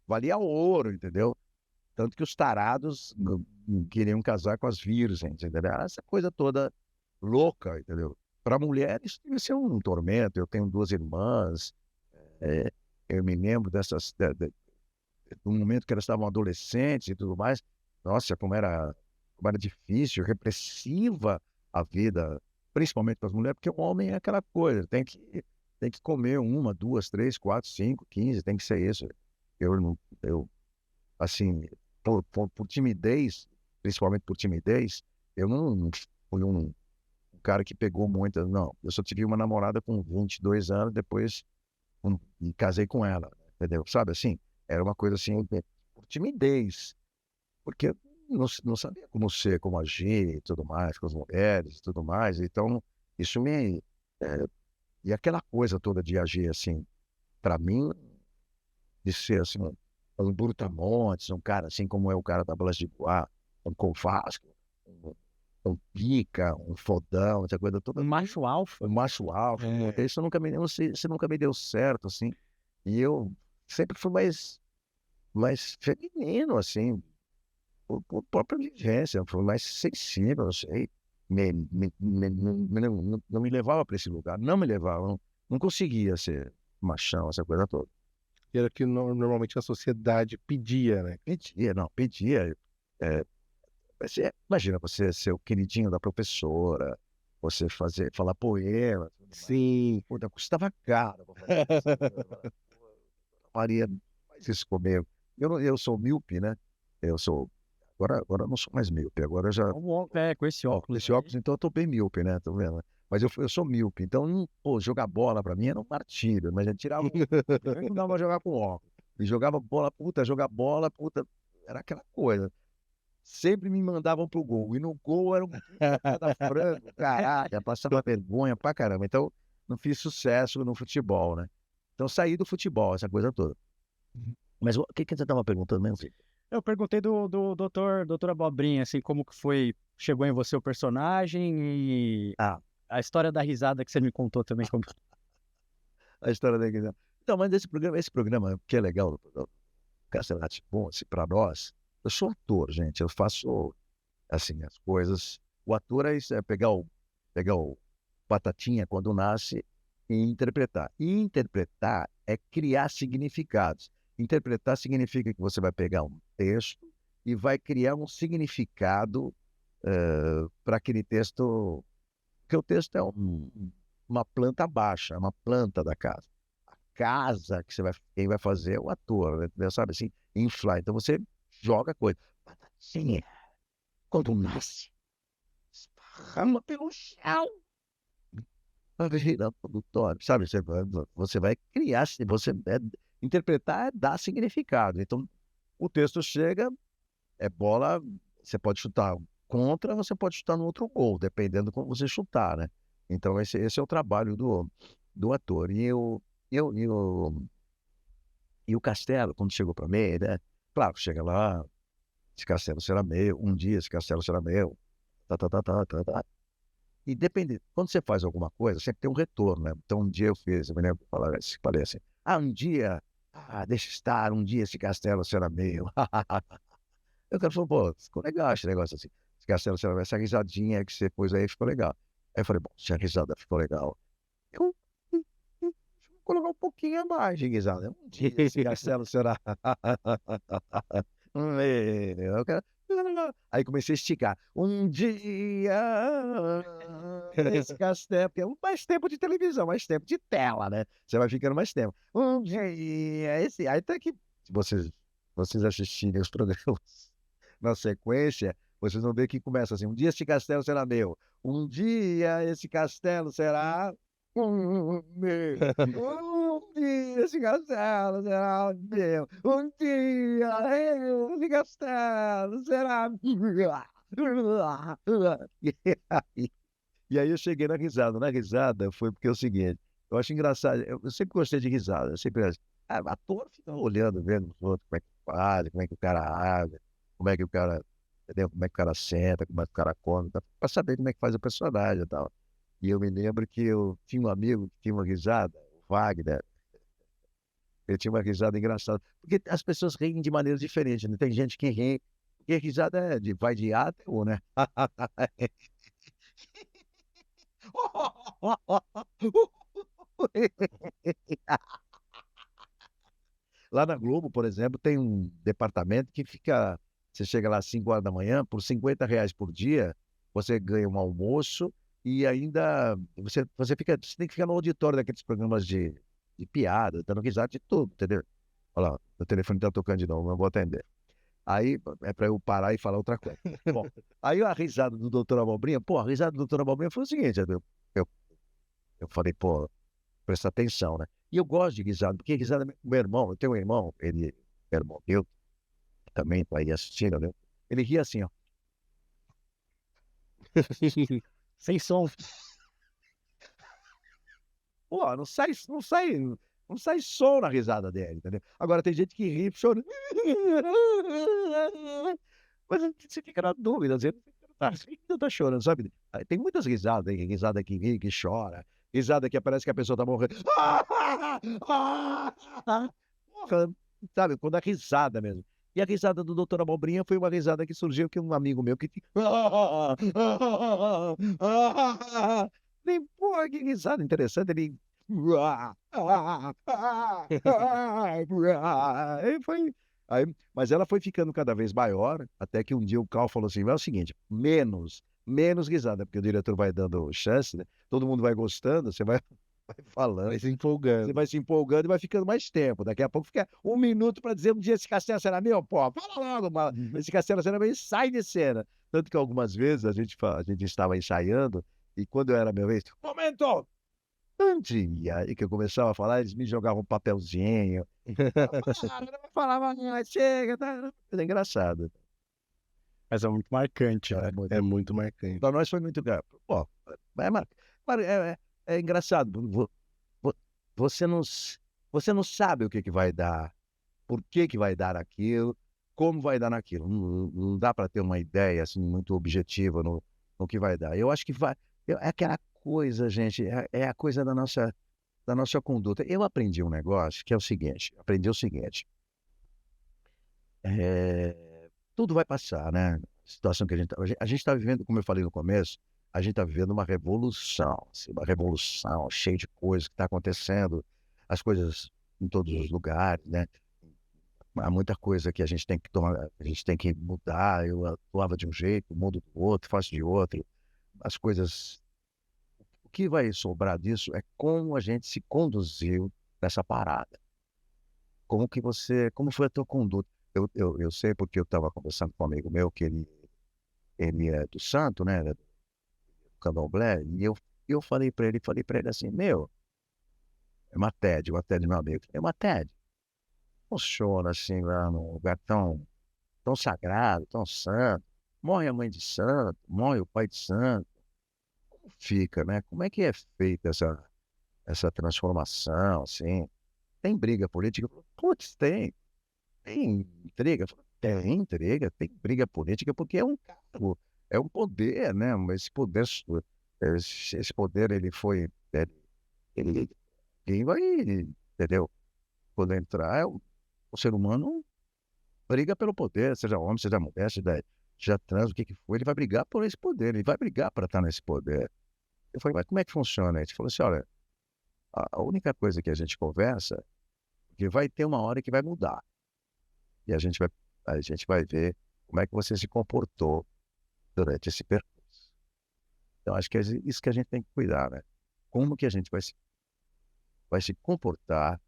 valia ouro, entendeu? Tanto que os tarados queriam casar com as virgens, entendeu? Essa coisa toda louca, entendeu? Para mulheres devia ser um tormento. Eu tenho 2 irmãs, eu me lembro do momento que elas estavam adolescentes e tudo mais. Nossa, como era difícil, repressiva a vida, principalmente para as mulheres, porque o homem é aquela coisa, tem que comer 1, 2, 3, 4, 5, 15, tem que ser isso. Eu assim, por timidez, principalmente por timidez, eu não fui um cara que pegou muitas, não. Eu só tive uma namorada com 22 anos, depois me casei com ela, entendeu? Sabe assim? Era uma coisa assim, por timidez, porque eu não sabia como ser, como agir e tudo mais, com as mulheres e tudo mais. Então, isso me. E aquela coisa toda de agir assim, para mim, de ser assim, um brutamontes, um cara assim como é o cara da Blas de Bois, um Covasco, um pica, um fodão, essa coisa toda. Um macho alfa. Um macho alfa. Isso nunca me deu certo, assim. E eu sempre fui mais feminino, assim, por própria vivência, fui mais sensível, não sei. Não me levava para esse lugar, não me levava, não conseguia ser machão, essa coisa toda. E era o que normalmente a sociedade pedia, né? Pedia. Imagina você ser o queridinho da professora, você falar poema. Sim. Puta, custava caro pra fazer isso. Maria, faz isso comigo. Eu sou míope, né? Agora eu não sou mais míope, agora eu já. Com esse óculos. Esse óculos, então eu tô bem míope, né? Tô vendo? Mas eu sou míope, então, pô, jogar bola pra mim era um martírio, mas eu tirava. Não dava pra jogar com óculos. E jogava bola, jogar bola, era aquela coisa. Sempre me mandavam pro gol. E no gol era um da frango, caralho, passava vergonha pra caramba. Então, não fiz sucesso no futebol, né? Então, saí do futebol, essa coisa toda. Mas o que você estava perguntando mesmo, Felipe? Eu perguntei do doutor Abobrinha, assim, como que chegou em você o personagem e a história da risada que você me contou também. A história da risada. Então, mas esse programa que é legal, Castellati, bom, assim, para nós, eu sou ator, gente, eu faço, assim, as coisas. O ator é pegar o batatinha quando nasce e interpretar. E interpretar é criar significados. Interpretar significa que você vai pegar um texto e vai criar um significado para aquele texto, porque o texto é uma planta baixa, uma planta da casa. A casa que quem vai fazer é o ator, né? Sabe assim, inflar. Então você joga coisa. Batatinha, quando nasce, esparrama pelo chão. Virar produtório, sabe? Você vai criar, interpretar é dar significado. Então, o texto chega, é bola, você pode chutar contra, você pode chutar no outro gol, dependendo de como você chutar, né? Então esse é o trabalho do ator. E o Castelo, quando chegou para mim, né? Claro, chega lá, esse castelo será meu, um dia esse castelo será meu, tá, tá, tá, tá, tá, tá. E depende, quando você faz alguma coisa, sempre tem um retorno, né? Então, um dia eu me lembro de falar assim, um dia, deixa estar, um dia esse castelo será meu. Eu quero falar, pô, ficou legal esse negócio assim. Esse castelo será meu, essa risadinha que você pôs aí ficou legal. Aí eu falei, bom, se a risada ficou legal, eu vou colocar um pouquinho a mais de risada. Um dia esse castelo será. Eu quero... Aí comecei a esticar. Um dia esse castelo, porque é mais tempo de televisão, mais tempo de tela, né? Você vai ficando mais tempo. Um dia esse. Aí até que vocês assistirem os programas na sequência, vocês vão ver que começa assim: um dia esse castelo será meu. Um dia esse castelo será meu. Um dia esse castelo será meu. Um dia esse castelo será meu. E aí eu cheguei na risada. Na risada foi porque é o seguinte: eu acho engraçado, eu sempre gostei de risada. Eu sempre acho, ator fica olhando, vendo os outros, como é que faz, como é que o cara age, como é que o cara, entendeu? Como é que o cara senta, como é que o cara come, tá? Pra saber como é que faz o personagem e tal. E eu me lembro que eu tinha um amigo que tinha uma risada, o Wagner. Ele tinha uma risada engraçada. Porque as pessoas riem de maneiras diferentes, né? Tem gente que ri, porque risada vai de A até O, né? Lá na Globo, por exemplo, tem um departamento que fica. Você chega lá às 5 horas da manhã, por R$ 50 por dia, você ganha um almoço e ainda você tem que ficar no auditório daqueles programas de piada, dando risada de tudo, entendeu? Olha lá, o telefone está tocando de novo, não vou atender. Aí é para eu parar e falar outra coisa. Bom, aí a risada do Doutor Abobrinha, pô, a risada do Doutor Abobrinha foi o seguinte: eu, eu falei, pô, presta atenção, né? E eu gosto de risada, porque risada, meu irmão, eu tenho um irmão, meu irmão, eu também tá aí assistindo, né? Ele ria assim, ó. Sem som. Pô, não sai som na risada dele, entendeu? Agora tem gente que ri chorando. Mas você fica na dúvida, às vezes não tá chorando, sabe? Aí tem muitas risadas, hein? Risada que ri, que chora, risada que parece que a pessoa tá morrendo. Porra, sabe? Quando a risada mesmo. E a risada do Doutor Abobrinha foi uma risada que surgiu que um amigo meu que... Nem, porra, que risada interessante. Ele... Aí foi... Aí, mas ela foi ficando cada vez maior, até que um dia o Cal falou assim: é o seguinte, menos risada, porque o diretor vai dando chance, né? Todo mundo vai gostando, você vai falando, Vai se você empolgando. vai se empolgando e vai ficando mais tempo. Daqui a pouco fica 1 minuto para dizer um dia esse castelo será meu, pô, fala logo, esse castelo será meu e sai de cena. Tanto que algumas vezes a gente estava ensaiando e quando eu era meu vez, momento! Um dia aí que eu começava a falar, eles me jogavam um papelzinho. Para, não vai falar mais, chega, tá? É engraçado. Mas é muito marcante, né? É muito marcante. Para nós foi muito. Pô, é engraçado. Vo- Você não, você não sabe o que, que vai dar, por que vai dar aquilo, como vai dar naquilo. Não dá para ter uma ideia assim, muito objetiva no que vai dar. Eu acho que vai. É aquela coisa, gente, é a coisa da nossa conduta. Eu aprendi um negócio que é o seguinte: tudo vai passar, né? A situação que a gente está vivendo, como eu falei no começo, a gente está vivendo uma revolução, assim, uma revolução cheia de coisas que está acontecendo, as coisas em todos os lugares, né? Há muita coisa que a gente tem que tomar, a gente tem que mudar. Eu atuava de um jeito, mudo do outro, faço de outro. As coisas. O que vai sobrar disso é como a gente se conduziu nessa parada. Como foi a tua conduta? Eu sei porque eu estava conversando com um amigo meu que ele é do Santo, né? Do Candomblé, e eu falei para ele assim, meu, é uma TED, meu amigo, é uma TED. Funciona assim lá num lugar tão sagrado, tão santo. Morre a mãe de santo, morre o pai de santo. Como fica, né? Como é que é feita essa transformação, assim? Tem briga política? Putz, tem. Tem intriga? Tem intriga, tem briga política, porque é um cargo, é um poder, né? Mas esse poder, ele foi... Quem vai, entendeu? Quando entrar, o ser humano briga pelo poder, seja homem, seja mulher, seja trans, o que for, ele vai brigar por esse poder, ele vai brigar para estar nesse poder. Eu falei, mas como é que funciona? Ele falou assim, olha, a única coisa que a gente conversa é que vai ter uma hora que vai mudar. E a gente vai ver como é que você se comportou durante esse percurso. Então, acho que é isso que a gente tem que cuidar, né? Como que a gente vai se comportar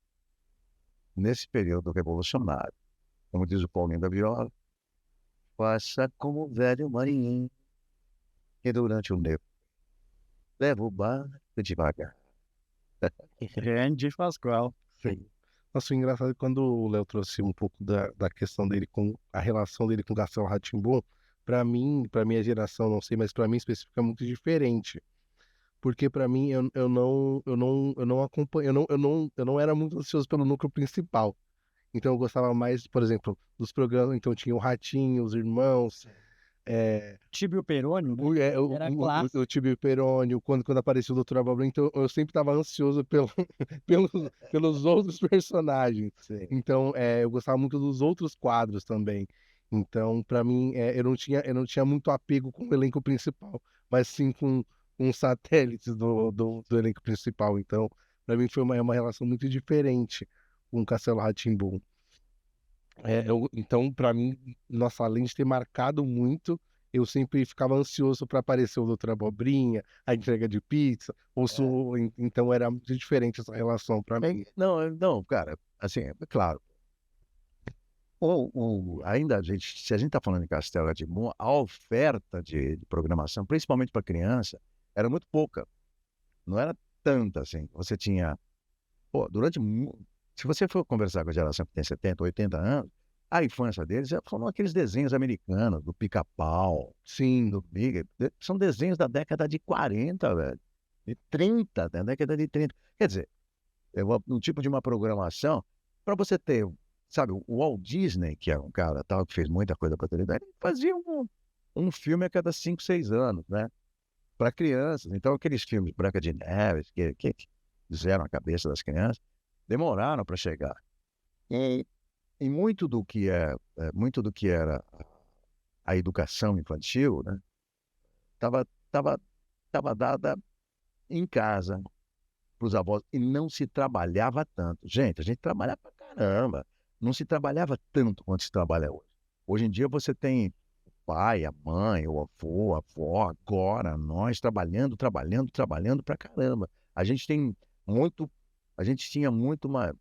nesse período revolucionário? Como diz o Paulinho da Viola, faça como o velho marinheiro, que durante o nevo leva o barco devagar. Grande Pascoal. Sim. Nossa, o engraçado é quando o Léo trouxe um pouco da questão dele com a relação dele com o Castelo Rá-Tim-Bum, pra minha geração, não sei, mas pra mim específico é muito diferente. Porque pra mim eu não acompanho, eu não era muito ansioso pelo núcleo principal. Então eu gostava mais, por exemplo, dos programas, então tinha o Ratinho, os Irmãos, Tibio Peroni, né? Era o Tibio Peroni, quando apareceu o Dr. Abobrinha, então eu sempre estava ansioso pelos, pelos outros personagens. Sim. Então eu gostava muito dos outros quadros também. Então, para mim, eu não tinha muito apego com o elenco principal, mas sim com os satélites do elenco principal. Então, para mim foi uma relação muito diferente com o Castelo Rá-Tim-Bum. Então, para mim, nossa, além de ter marcado muito, eu sempre ficava ansioso para aparecer o Doutor Abobrinha, a entrega de pizza, então era muito diferente essa relação para mim. Não, cara, assim, é claro. Ainda se a gente está falando em Castelo Rá-Tim-Bum, a oferta de programação, principalmente para criança, era muito pouca. Não era tanta assim. Você tinha. Pô, se você for conversar com a geração que tem 70, 80 anos, a infância deles foram aqueles desenhos americanos, do Pica-Pau, Sim, do Big. São desenhos da década de 40, velho. De 30, da década de 30. Quer dizer, um tipo de uma programação para você ter, sabe, o Walt Disney, que é um cara tal que fez muita coisa para televisão, ele fazia um filme a cada 5, 6 anos, né? Para crianças. Então, aqueles filmes Branca de Neve, que fizeram a cabeça das crianças, demoraram para chegar. E muito do que era a educação infantil, né, estava tava, tava dada em casa para os avós e não se trabalhava tanto. Gente, a gente trabalhava pra caramba. Não se trabalhava tanto quanto se trabalha hoje. Hoje em dia você tem o pai, a mãe, o avô, a avó, agora nós trabalhando pra caramba. A gente tem muito, a gente tinha muito uma...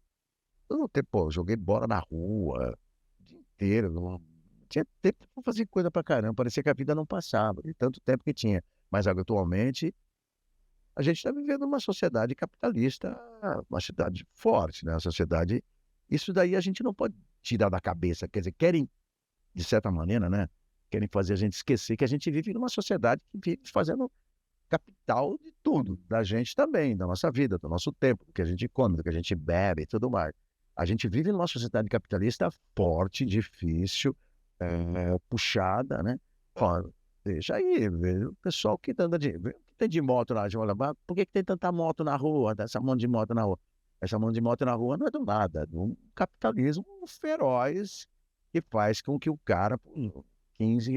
Eu não tenho, pô, eu joguei bola na rua o dia inteiro, não tinha tempo para fazer coisa pra caramba, parecia que a vida não passava, de tanto tempo que tinha. Mas atualmente a gente está vivendo uma sociedade capitalista, uma sociedade forte, né? Uma sociedade. Isso daí a gente não pode tirar da cabeça. Quer dizer, querem, de certa maneira, né? Querem fazer a gente esquecer que a gente vive numa sociedade que vive fazendo capital de tudo, da gente também, da nossa vida, do nosso tempo, do que a gente come, do que a gente bebe e tudo mais. A gente vive numa sociedade capitalista forte, difícil, puxada, né? Ó, deixa aí, vê o pessoal que anda vê o que tem de moto lá, olha, por que tem tanta moto na rua, essa mão de moto na rua? Essa mão de moto na rua não é do nada, é do capitalismo feroz que faz com que o cara, por R$ 15,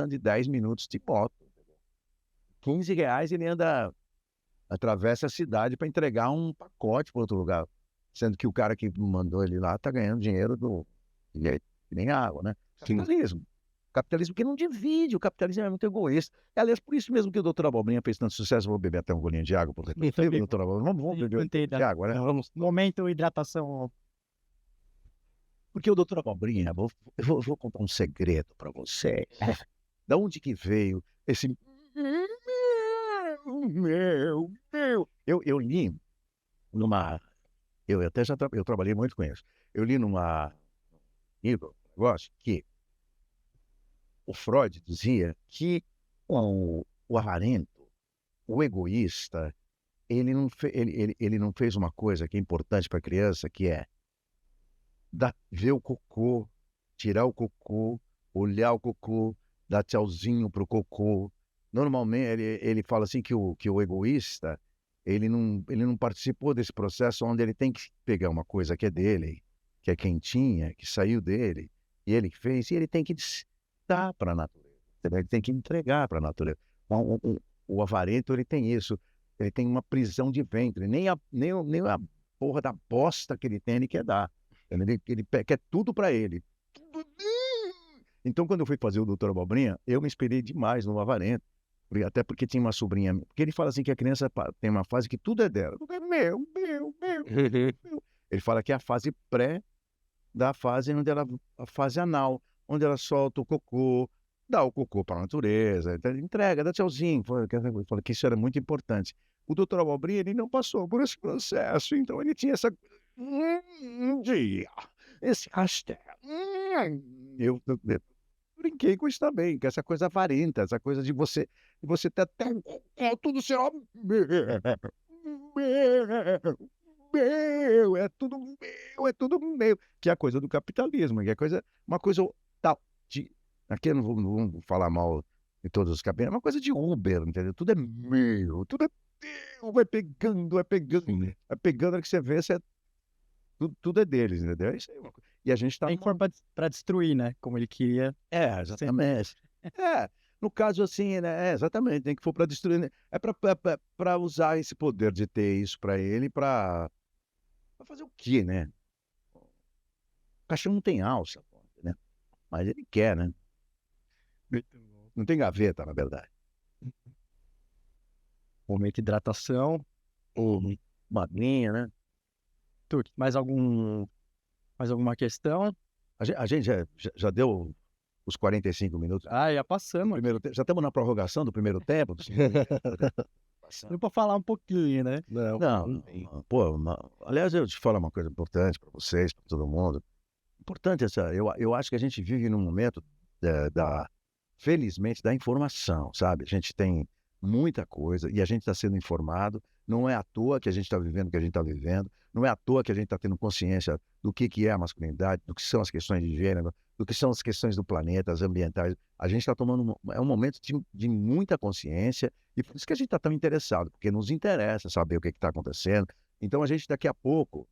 ande 10 minutos de moto. R$ 15 ele atravessa a cidade para entregar um pacote para outro lugar, sendo que o cara que mandou ele lá está ganhando dinheiro que nem água, né? Capitalismo. Capitalismo que não divide, o capitalismo é muito egoísta. Aliás, por isso mesmo que o Doutor Abobrinha fez tanto sucesso, vou beber até um golinho de água, por exemplo. Doutor Abobrinha, vamos beber um golinho de água, né? Vamos, momento hidratação. Porque o Doutor Abobrinha, eu vou contar um segredo para você. Da onde que veio esse... Eu li numa... Eu até eu trabalhei muito com isso. Eu li num livro, negócio, que o Freud dizia que o avarento, o egoísta, ele não fez uma coisa que é importante para a criança, que é ver o cocô, tirar o cocô, olhar o cocô, dar tchauzinho pro cocô. Normalmente, ele fala assim que o egoísta, ele não participou desse processo onde ele tem que pegar uma coisa que é dele, que é quentinha, que saiu dele, e ele fez, e ele tem que dar para a natureza. Ele tem que entregar para a natureza. O avarento, ele tem isso. Ele tem uma prisão de ventre. Nem a porra da bosta que ele tem, ele quer dar. Ele quer tudo para ele. Então, quando eu fui fazer o Doutor Abobrinha, eu me inspirei demais no avarento. Até porque tinha uma sobrinha. Porque ele fala assim que a criança tem uma fase que tudo é dela. Tudo é meu. Ele fala que é a fase pré da fase a fase anal, onde ela solta o cocô, dá o cocô para a natureza, entrega, dá tchauzinho. Fala que isso era muito importante. O Doutor Abobrinha, ele não passou por esse processo, então ele tinha essa dia, esse hashtag. Eu brinquei com isso também, que essa coisa avarenta, essa coisa de você ter até tudo ser meu, é tudo meu, que é a coisa do capitalismo, que é uma coisa tal de, aqui eu não vou falar mal de todos os capitalistas, é uma coisa de Uber, entendeu? Tudo é meu, tudo é teu, vai pegando, vai pegando, a que você vê, tudo é deles, entendeu? Isso aí é uma coisa. E a gente tá... Nem for pra destruir, né? Como ele queria. Exatamente. No caso assim, né? Exatamente, tem que for para destruir, né? É para usar esse poder de ter isso para ele, para fazer o quê, né? O cachorro não tem alça, né? Mas ele quer, né? Não tem gaveta, na verdade. Momento de hidratação. Magrinha, né? Tuque, mais alguma questão? A gente já deu os 45 minutos. Já passamos. Já estamos na prorrogação do primeiro tempo. Deu para falar um pouquinho, né? Não. Pô, aliás, eu te falo uma coisa importante para vocês, para todo mundo. Importante eu acho que a gente vive num momento felizmente, da informação, sabe? A gente tem muita coisa e a gente está sendo informado. Não é à toa que a gente está vivendo o que a gente está vivendo. Não é à toa que a gente está tendo consciência do que é a masculinidade, do que são as questões de gênero, do que são as questões do planeta, as ambientais. A gente está tomando... É um momento de muita consciência e por isso que a gente está tão interessado, porque nos interessa saber o que está acontecendo. Então a gente daqui a pouco,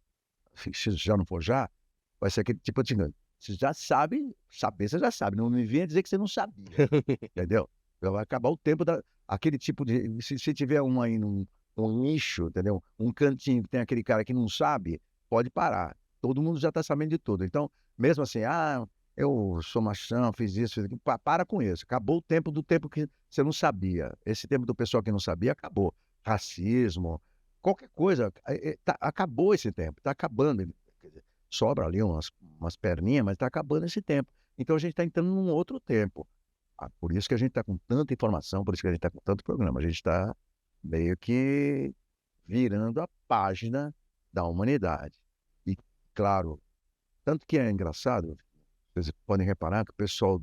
se já não for já, vai ser aquele tipo de... Você já sabe, você já sabe. Não me venha dizer que você não sabia. Entendeu? Vai acabar o tempo aquele tipo de... Se tiver um aí um nicho, entendeu? Um cantinho que tem aquele cara que não sabe, pode parar. Todo mundo já está sabendo de tudo. Então, mesmo assim, eu sou machão, fiz isso, fiz aquilo. Para com isso. Acabou o tempo do tempo que você não sabia. Esse tempo do pessoal que não sabia, acabou. Racismo, qualquer coisa. Acabou esse tempo. Está acabando. Quer dizer, sobra ali umas perninhas, mas está acabando esse tempo. Então a gente está entrando num outro tempo. Por isso que a gente está com tanta informação, por isso que a gente está com tanto programa. A gente está meio que virando a página da humanidade. E, claro, tanto que é engraçado, vocês podem reparar que o pessoal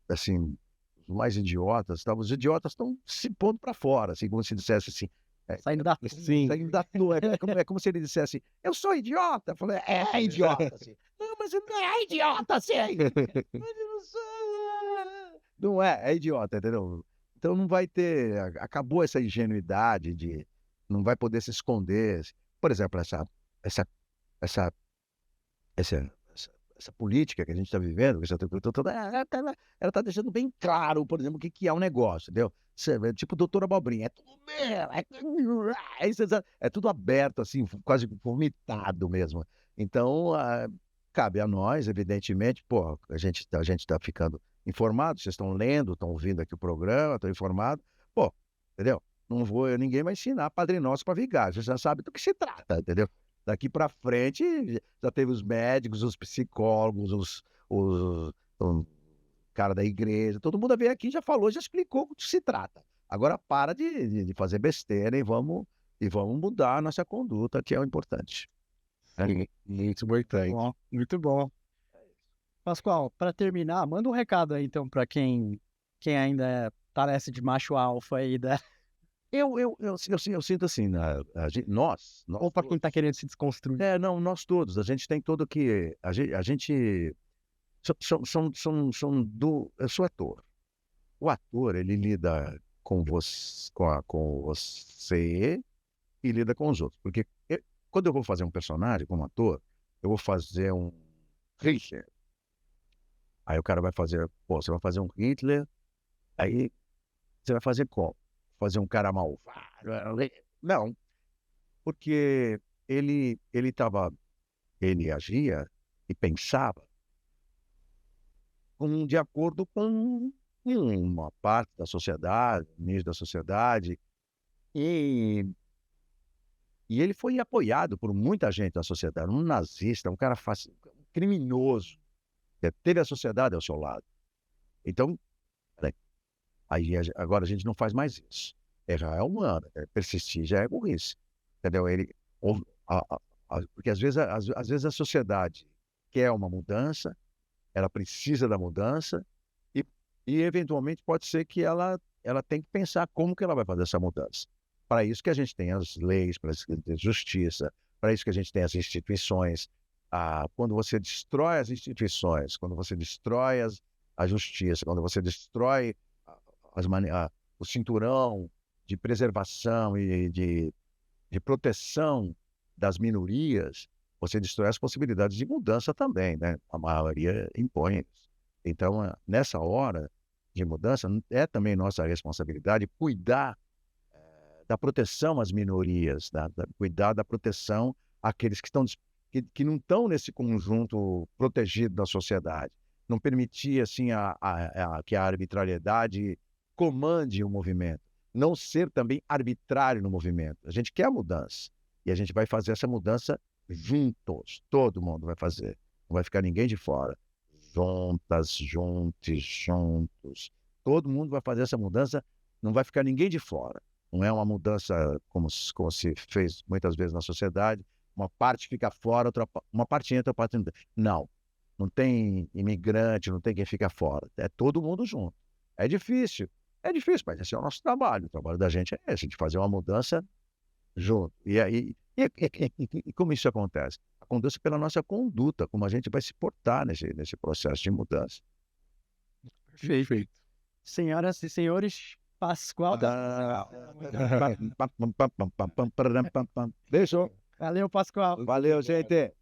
assim, os mais idiotas, os idiotas estão se pondo para fora, assim, como se dissesse assim, saindo da tua. É como se ele dissesse, eu sou idiota. Eu falei, idiota, assim. Não, mas não é idiota, assim. Não é idiota, entendeu? Então não vai ter, acabou essa ingenuidade não vai poder se esconder. Por exemplo, essa política que a gente está vivendo, ela está deixando bem claro, por exemplo, o que é um negócio, entendeu? Tipo o Doutor Abobrinha, é tudo meu, é tudo aberto, assim, quase vomitado mesmo. Então, cabe a nós, evidentemente, pô, a gente está ficando informado, vocês estão lendo, estão ouvindo aqui o programa, estão informados, pô, entendeu? Ninguém vai ensinar Padre Nosso para vigário, você já sabe do que se trata, entendeu? Daqui para frente, já teve os médicos, os psicólogos, o cara da igreja, todo mundo veio aqui, já falou, já explicou o que se trata. Agora para de fazer besteira e vamos mudar a nossa conduta, que é o importante. Muito importante. Bom, muito bom. Pascoal, para terminar, manda um recado aí, então, para quem ainda tá nessa de macho alfa aí, Eu sinto assim, nós ou para quem tá todos. querendo se desconstruir. Não, nós todos. A gente tem todo que. A gente eu sou ator. O ator, ele lida com você, com você e lida com os outros. Porque quando eu vou fazer um personagem como ator, eu vou fazer um Hitler. Aí o cara vai fazer, você vai fazer um Hitler, aí você vai fazer como? Fazer um cara malvado? Não, porque ele agia e pensava de acordo com uma parte da sociedade, um nicho da sociedade, e, e ele foi apoiado por muita gente da sociedade, um nazista, um cara um criminoso, que teve a sociedade ao seu lado. Então, agora a gente não faz mais isso. Errar é humano, persistir já é burrice. Entendeu? Porque às vezes a sociedade quer uma mudança, ela precisa da mudança, e eventualmente pode ser que ela tem que pensar como que ela vai fazer essa mudança. Para isso que a gente tem as leis, para isso que a gente tem justiça, para isso que a gente tem as instituições. Quando você destrói as instituições, quando você destrói a justiça, quando você destrói o cinturão de preservação e de proteção das minorias, você destrói as possibilidades de mudança também, né? A maioria impõe isso. Então, nessa hora de mudança, é também nossa responsabilidade cuidar da proteção às minorias, cuidar da proteção àqueles que não estão nesse conjunto protegido da sociedade. Não permitir assim que a arbitrariedade comande o movimento. Não ser também arbitrário no movimento. A gente quer a mudança. E a gente vai fazer essa mudança juntos. Todo mundo vai fazer. Não vai ficar ninguém de fora. Juntas, juntos. Todo mundo vai fazer essa mudança. Não vai ficar ninguém de fora. Não é uma mudança como se fez muitas vezes na sociedade. Uma parte fica fora, uma parte entra, outra parte não. Não. Não tem imigrante, não tem quem fica fora. É todo mundo junto. É difícil, mas esse é o nosso trabalho. O trabalho da gente é esse, de fazer uma mudança junto. E como isso acontece? Acontece pela nossa conduta, como a gente vai se portar nesse processo de mudança. Perfeito. Senhoras e senhores, Pascoal. Beijo. Valeu, Pascoal. Valeu, gente.